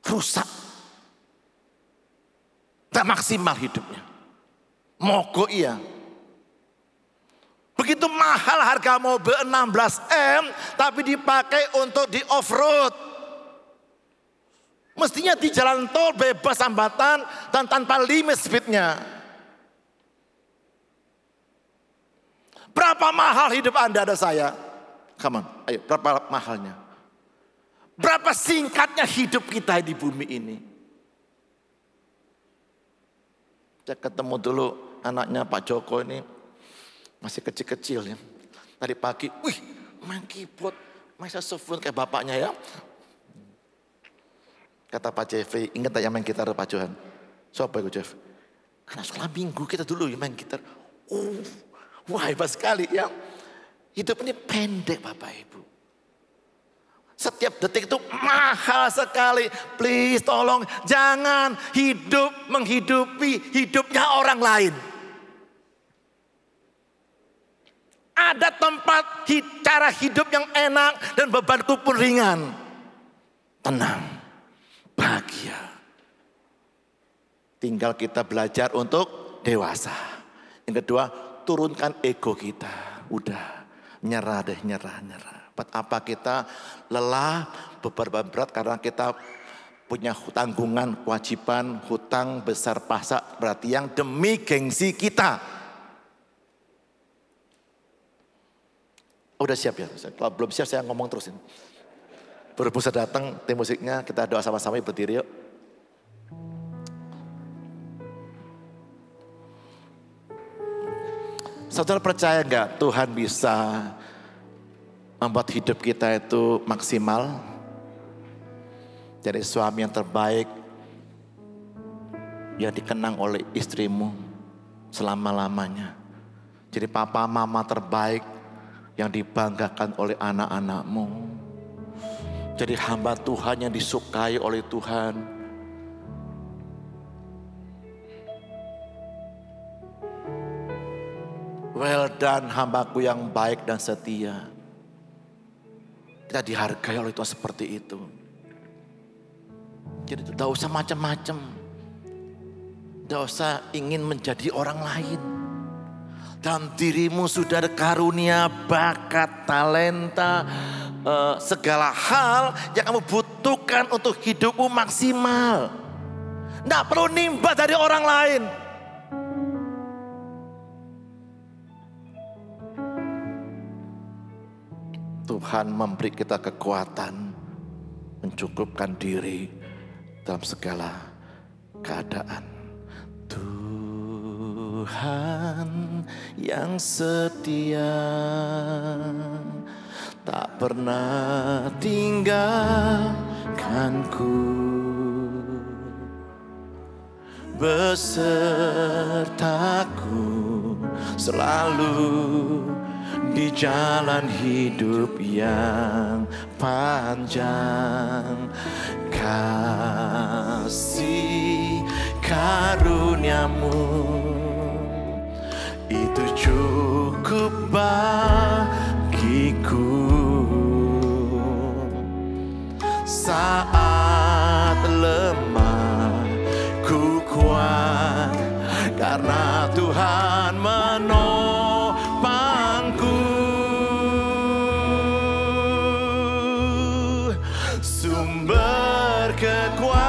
Rusak. Tak maksimal hidupnya. Mogok iya. Begitu mahal harga mobil 16 M, tapi dipakai untuk di off-road. Mestinya di jalan tol bebas hambatan dan tanpa limit speednya. Berapa mahal hidup Anda dan saya? Come on, ayo berapa mahalnya? Berapa singkatnya hidup kita di bumi ini? Saya ketemu dulu anaknya Pak Joko ini masih kecil-kecil ya. Tadi pagi, wih main keyboard, main saxophone kayak bapaknya ya. Kata Pak Jeffrey, ingat tak yang main gitar Pak Johan? Siapa itu Jeff? Anak sekolah minggu kita dulu yang main gitar. Wah hebat sekali ya. Hidup ini pendek Bapak Ibu. Setiap detik itu mahal sekali. Please tolong jangan menghidupi hidupnya orang lain. Ada tempat cara hidup yang enak dan bebanku pun ringan. Tenang, bahagia. Tinggal kita belajar untuk dewasa. Yang kedua, turunkan ego kita. Udah, nyerah. Buat apa kita lelah, beban berat karena kita punya tanggungan, kewajiban, hutang besar pasak berarti yang demi gengsi kita. Udah siap ya? Kalau belum siap saya ngomong terusin. Baru bisa datang tim musiknya, kita doa sama-sama, berdiri yuk. Saudara percaya enggak Tuhan bisa membuat hidup kita itu maksimal? Jadi suami yang terbaik yang dikenang oleh istrimu selama-lamanya. Jadi papa mama terbaik yang dibanggakan oleh anak-anakmu. Jadi hamba Tuhan yang disukai oleh Tuhan. Well done hambaku yang baik dan setia. Kita dihargai oleh Tuhan seperti itu. Jadi tidak usah macam-macam. Tidak usah ingin menjadi orang lain. Dalam dirimu sudah ada karunia, bakat, talenta, segala hal yang kamu butuhkan untuk hidupmu maksimal. Tidak perlu nimba dari orang lain. Tuhan memberi kita kekuatan mencukupkan diri dalam segala keadaan. Tuhan yang setia, tak pernah tinggalkanku, besertaku selalu di jalan hidup yang panjang. Kasih karuniamu itu cukup bagiku saat lemah. Ku kuat karena Tuhan menopangku. Sumber kekuatanku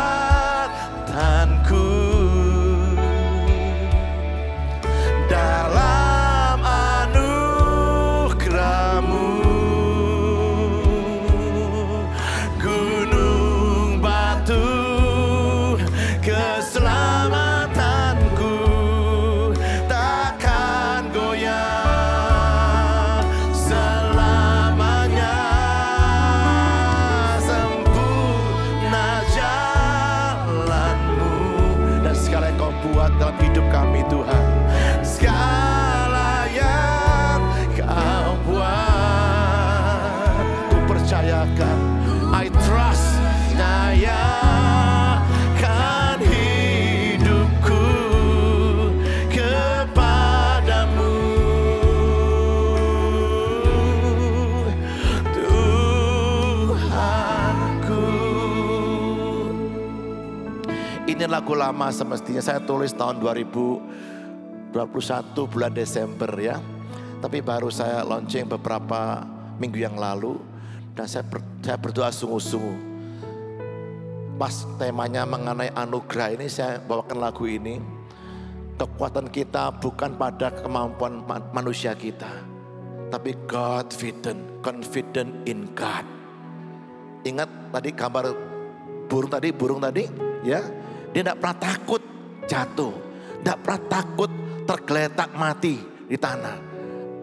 dalam anugerah-Mu. Gunung batu keselamatanku takkan goyah selamanya. Sempurna jalan-Mu dan segala yang Kau buat dalam hidup kami Tuhan. Segala yang Kau buat ku percayakan. I trust, percayakan hidupku kepadamu, Tuhanku. Ini lagu lama semestinya saya tulis tahun 2021 bulan Desember ya. Tapi baru saya launching beberapa minggu yang lalu. Dan saya berdoa sungguh-sungguh. Pas temanya mengenai anugerah ini saya bawakan lagu ini. Kekuatan kita bukan pada kemampuan manusia kita. Tapi confident in God. Ingat tadi gambar burung tadi ya. Dia tidak pernah takut jatuh. Tidak pernah takut tergeletak mati di tanah.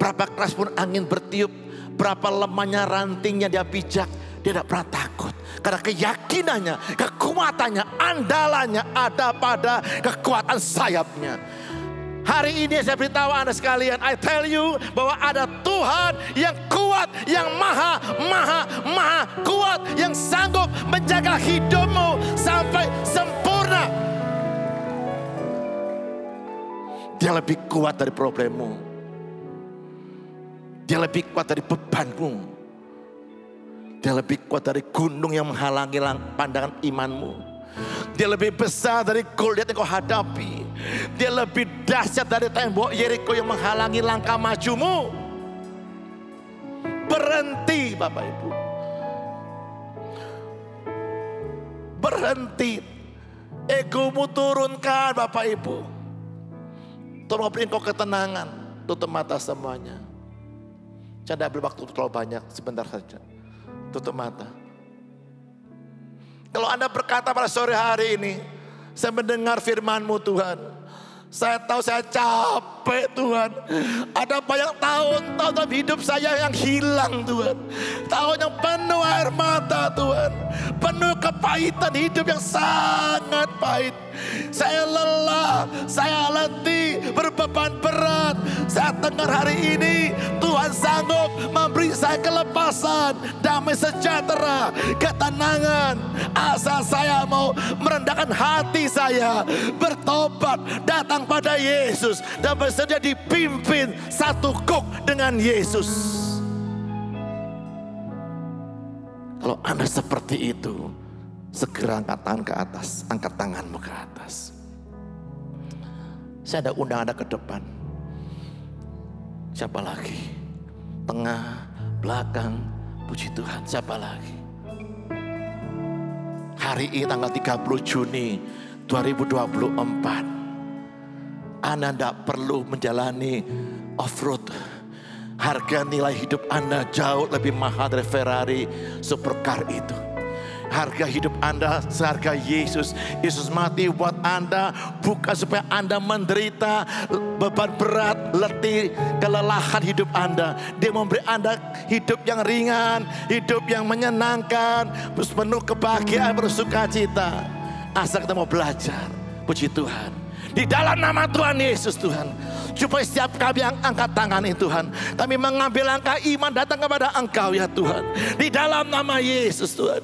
Berapa keras pun angin bertiup, berapa lemahnya rantingnya dia pijak, dia tidak pernah takut. Karena keyakinannya, kekuatannya, andalannya ada pada kekuatan sayapnya. Hari ini saya beritahu Anda sekalian, I tell you bahwa ada Tuhan yang kuat, yang maha kuat, yang sanggup menjaga hidupmu sampai sempurna. Dia lebih kuat dari problemmu. Dia lebih kuat dari bebanmu. Dia lebih kuat dari gunung yang menghalangi pandangan imanmu. Dia lebih besar dari Goliat yang kau hadapi. Dia lebih dahsyat dari tembok Yeriko yang menghalangi langkah majumu. Berhenti Bapak Ibu. Berhenti. Egomu turunkan Bapak Ibu. Tolong beri kau ketenangan. Tutup mata semuanya. Saya tidak ambil waktu terlalu banyak, sebentar saja. Tutup mata. Kalau Anda berkata pada sore hari ini, saya mendengar firman-Mu Tuhan. Saya tahu saya capek Tuhan. Ada banyak tahun-tahun dalam hidup saya yang hilang Tuhan. Tahun yang penuh air mata Tuhan. Penuh kepahitan hidup yang sangat pahit. Saya lelah, saya letih, berbeban berat. Saya dengar hari ini Tuhan sanggup memberi saya kelepasan, damai sejahtera, ketenangan. Asal saya mau merendahkan hati saya, bertobat, datang pada Yesus dan bersedia dipimpin satu kok dengan Yesus. Kalau Anda seperti itu, segera angkat tangan ke atas, angkat tanganmu ke atas. Saya ada undang Anda ke depan. Siapa lagi? Tengah, belakang, puji Tuhan. Siapa lagi? Hari ini tanggal 30 Juni 2024. Anda tidak perlu menjalani off-road. Harga nilai hidup Anda jauh lebih mahal dari Ferrari supercar itu. Harga hidup Anda seharga Yesus. Yesus mati buat Anda bukan supaya Anda menderita beban berat, letih, kelelahan hidup Anda. Dia memberi Anda hidup yang ringan, hidup yang menyenangkan, penuh kebahagiaan, bersukacita. Asal kita mau belajar. Puji Tuhan. Di dalam nama Tuhan Yesus Tuhan. Supaya setiap kami yang angkat tangan ini Tuhan, kami mengambil langkah iman datang kepada Engkau ya Tuhan. Di dalam nama Yesus Tuhan.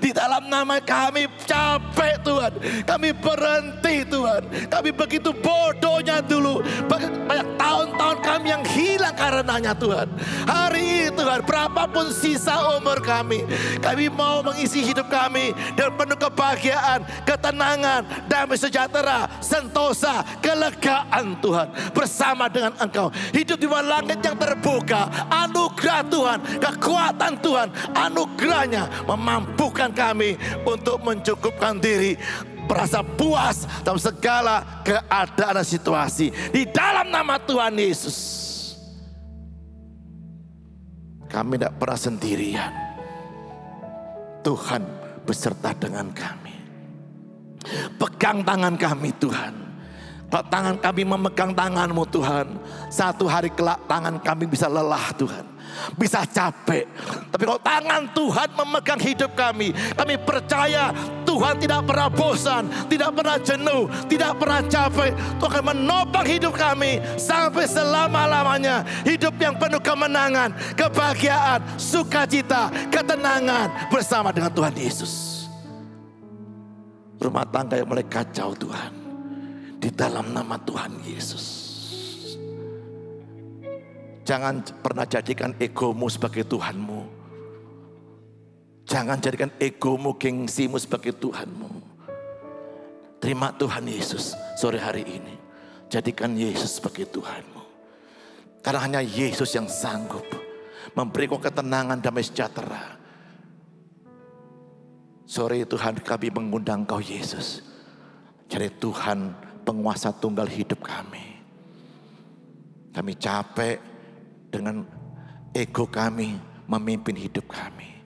Di dalam nama kami capek Tuhan. Kami berhenti Tuhan. Kami begitu bodohnya dulu. Banyak tahun-tahun kami yang hilang karenanya Tuhan. Hari ini Tuhan, berapapun sisa umur kami mau mengisi hidup kami dengan penuh kebahagiaan, ketenangan, damai sejahtera, sentosa, kelegaan Tuhan. Bersama dengan Engkau. Hidup di bawah langit yang terbuka. Anugerah Tuhan, kekuatan Tuhan, anugerahnya memampukan kami untuk mencukupkan diri. Merasa puas dalam segala keadaan dan situasi. Di dalam nama Tuhan Yesus. Kami tidak pernah sendirian. Tuhan beserta dengan kami. Pegang tangan kami Tuhan. Kalau tangan kami memegang tangan-Mu Tuhan, satu hari kelak tangan kami bisa lelah Tuhan, bisa capek. Tapi kalau tangan Tuhan memegang hidup kami percaya Tuhan tidak pernah bosan, tidak pernah jenuh, tidak pernah capek. Tuhan akan menopang hidup kami sampai selama-lamanya. Hidup yang penuh kemenangan, kebahagiaan, sukacita, ketenangan bersama dengan Tuhan Yesus. Rumah tangga yang mulai kacau Tuhan, di dalam nama Tuhan Yesus. Jangan pernah jadikan egomu sebagai Tuhanmu. Jangan jadikan egomu, gengsimu sebagai Tuhanmu. Terima Tuhan Yesus sore hari ini. Jadikan Yesus sebagai Tuhanmu. Karena hanya Yesus yang sanggup memberi kau ketenangan, damai sejahtera. Sore Tuhan, kami mengundang Kau Yesus. Jadi Tuhan, penguasa tunggal hidup kami. Kami capek dengan ego kami memimpin hidup kami.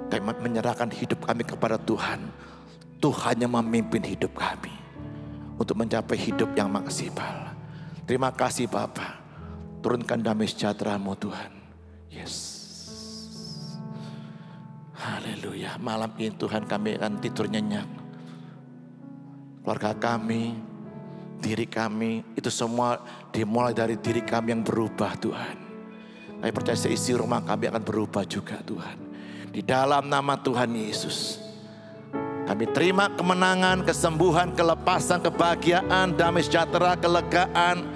Kami menyerahkan hidup kami kepada Tuhan. Tuhan yang memimpin hidup kami untuk mencapai hidup yang maksimal. Terima kasih Bapa. Turunkan damai sejahtera-Mu Tuhan. Yes. Haleluya. Malam ini Tuhan kami akan tidur nyenyak. Keluarga kami, diri kami, itu semua dimulai dari diri kami yang berubah Tuhan. Kami percaya seisi rumah kami akan berubah juga Tuhan. Di dalam nama Tuhan Yesus. Kami terima kemenangan, kesembuhan, kelepasan, kebahagiaan, damai sejahtera, kelegaan,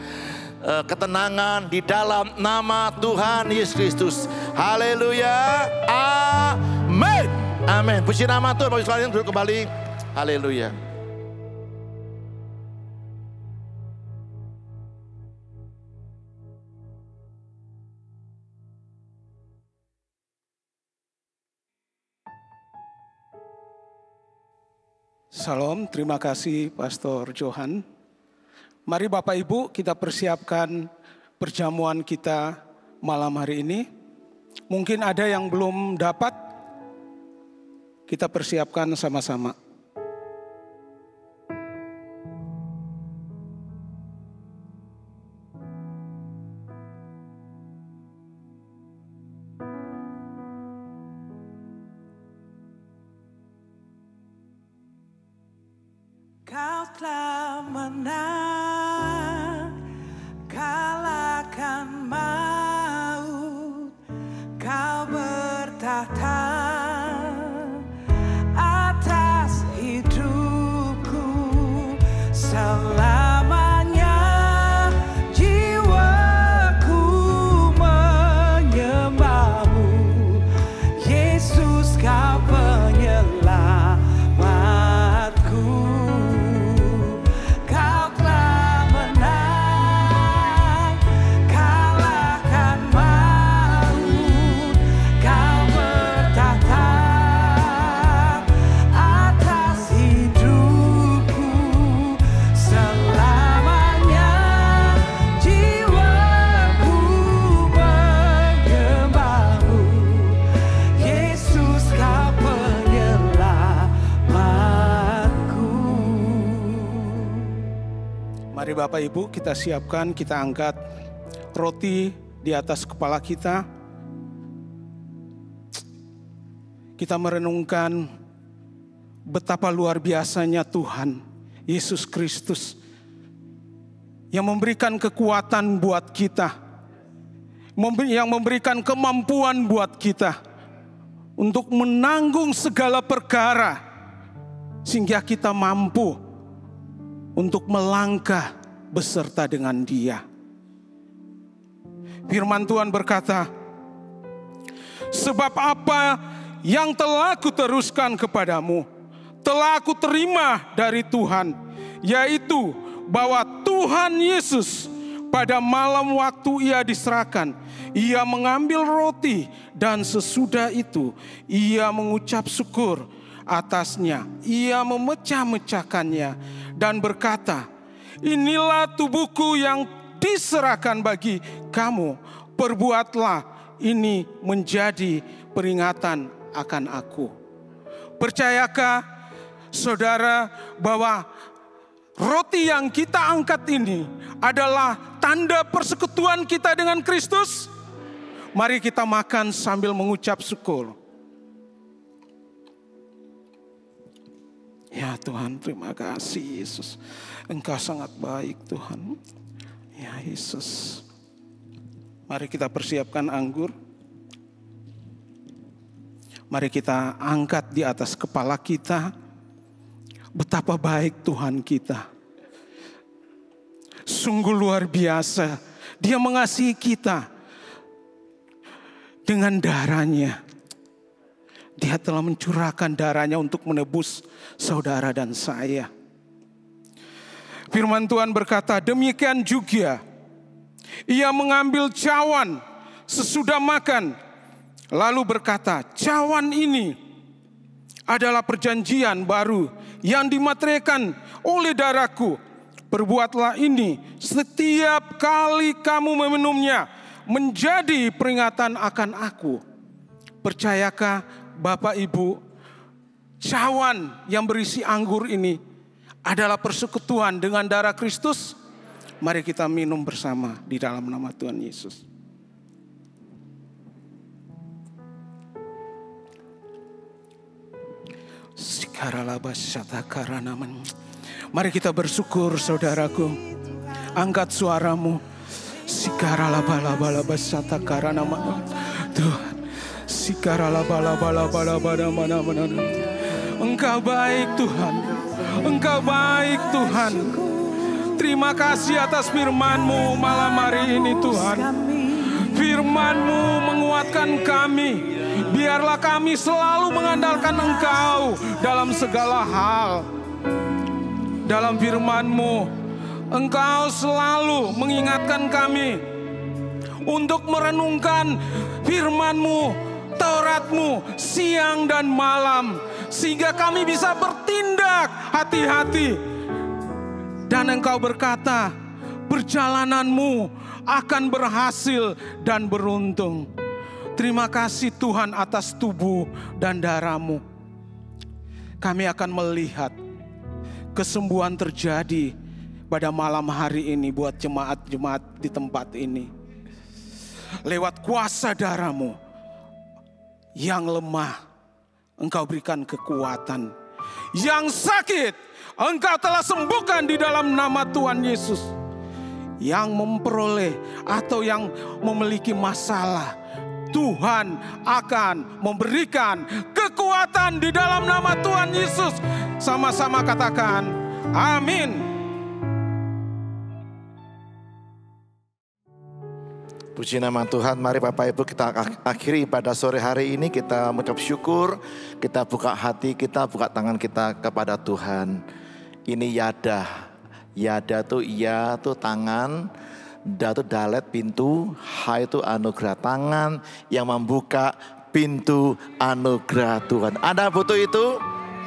ketenangan di dalam nama Tuhan Yesus Kristus. Haleluya. Amin. Amin. Puji nama Tuhan. Bapak sekalian duduk kembali. Haleluya. Salam, terima kasih Pastor Johan. Mari Bapak Ibu kita persiapkan perjamuan kita malam hari ini. Mungkin ada yang belum dapat, kita persiapkan sama-sama. Kau telah menang, kalahkan maut. Kau bertahta atas hidupku selamanya. Jiwaku menyembah-Mu, Yesus Kau penyelamatku. Kau telah Mari Bapak Ibu kita siapkan, kita angkat roti di atas kepala kita. Kita merenungkan betapa luar biasanya Tuhan Yesus Kristus yang memberikan kekuatan buat kita, yang memberikan kemampuan buat kita untuk menanggung segala perkara sehingga kita mampu untuk melangkah beserta dengan Dia. Firman Tuhan berkata, sebab apa yang telah kuteruskan kepadamu, telah aku terima dari Tuhan, yaitu bahwa Tuhan Yesus pada malam waktu Ia diserahkan, Ia mengambil roti dan sesudah itu Ia mengucap syukur atasnya. Ia memecah-mecahkannya dan berkata, inilah tubuhku yang diserahkan bagi kamu. Perbuatlah ini menjadi peringatan akan aku. Percayakah saudara bahwa roti yang kita angkat ini adalah tanda persekutuan kita dengan Kristus? Mari kita makan sambil mengucap syukur. Ya Tuhan, terima kasih Yesus. Engkau sangat baik Tuhan. Ya Yesus. Mari kita persiapkan anggur. Mari kita angkat di atas kepala kita. Betapa baik Tuhan kita. Sungguh luar biasa. Dia mengasihi kita dengan darahnya. Dia telah mencurahkan darahnya untuk menebus saudara dan saya. Firman Tuhan berkata, demikian juga Ia mengambil cawan sesudah makan, lalu berkata, cawan ini adalah perjanjian baru yang dimateraikan oleh darahku. Perbuatlah ini setiap kali kamu meminumnya menjadi peringatan akan aku. Percayakah Bapak Ibu, cawan yang berisi anggur ini adalah persekutuan dengan darah Kristus? Mari kita minum bersama di dalam nama Tuhan Yesus. Mari kita bersyukur saudaraku. Angkat suaramu. Tuhan. Engkau baik Tuhan. Engkau baik Tuhan. Terima kasih atas firman-Mu malam hari ini Tuhan. Firman-Mu menguatkan kami. Biarlah kami selalu mengandalkan Engkau dalam segala hal. Dalam firman-Mu, Engkau selalu mengingatkan kami untuk merenungkan firman-Mu, Taurat-Mu siang dan malam, sehingga kami bisa bertindak hati-hati. Dan Engkau berkata, perjalananmu akan berhasil dan beruntung. Terima kasih Tuhan atas tubuh dan darah-Mu. Kami akan melihat kesembuhan terjadi pada malam hari ini buat jemaat-jemaat di tempat ini. Lewat kuasa darah-Mu yang lemah, Engkau berikan kekuatan. Yang sakit, Engkau telah sembuhkan di dalam nama Tuhan Yesus. Yang memperoleh atau yang memiliki masalah, Tuhan akan memberikan kekuatan di dalam nama Tuhan Yesus. Sama-sama katakan, amin. Puji nama Tuhan, mari Bapak Ibu kita akhiri pada sore hari ini. Kita mengucap syukur, kita buka hati kita, buka tangan kita kepada Tuhan. Ini yada. Yada itu ya itu tangan, da itu dalet pintu, ha itu anugerah, tangan yang membuka pintu anugerah Tuhan. Anda butuh itu?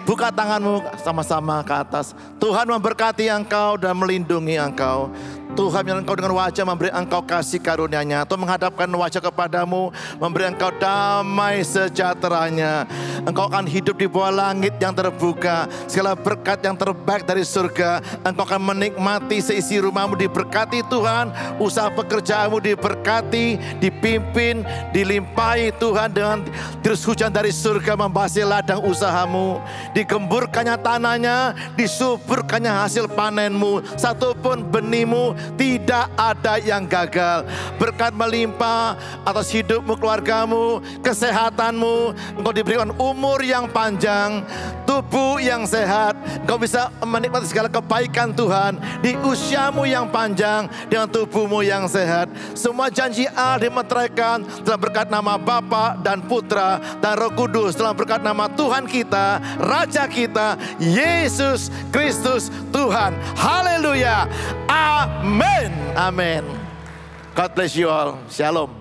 Buka tanganmu sama-sama ke atas. Tuhan memberkati engkau dan melindungi engkau. Tuhan yang engkau dengan wajah memberi engkau kasih karunia-Nya. Tuhan menghadapkan wajah kepadamu, memberi engkau damai sejahteranya. Engkau akan hidup di bawah langit yang terbuka. Segala berkat yang terbaik dari surga, engkau akan menikmati. Seisi rumahmu diberkati Tuhan, usaha pekerjaanmu diberkati, dipimpin, dilimpahi Tuhan dengan terus hujan dari surga membasih ladang usahamu. Digemburkannya tanahnya, disuburkannya hasil panenmu. Satupun benihmu tidak ada yang gagal. Berkat melimpah atas hidupmu, keluargamu, kesehatanmu. Engkau diberikan umur yang panjang, tubuh yang sehat. Engkau bisa menikmati segala kebaikan Tuhan di usiamu yang panjang dengan tubuhmu yang sehat. Semua janji Allah dimeteraikan dalam berkat nama Bapa dan Putra dan Roh Kudus, dalam berkat nama Tuhan kita, Raja kita, Yesus Kristus Tuhan. Haleluya. Amin. Amin. God bless you all. Shalom.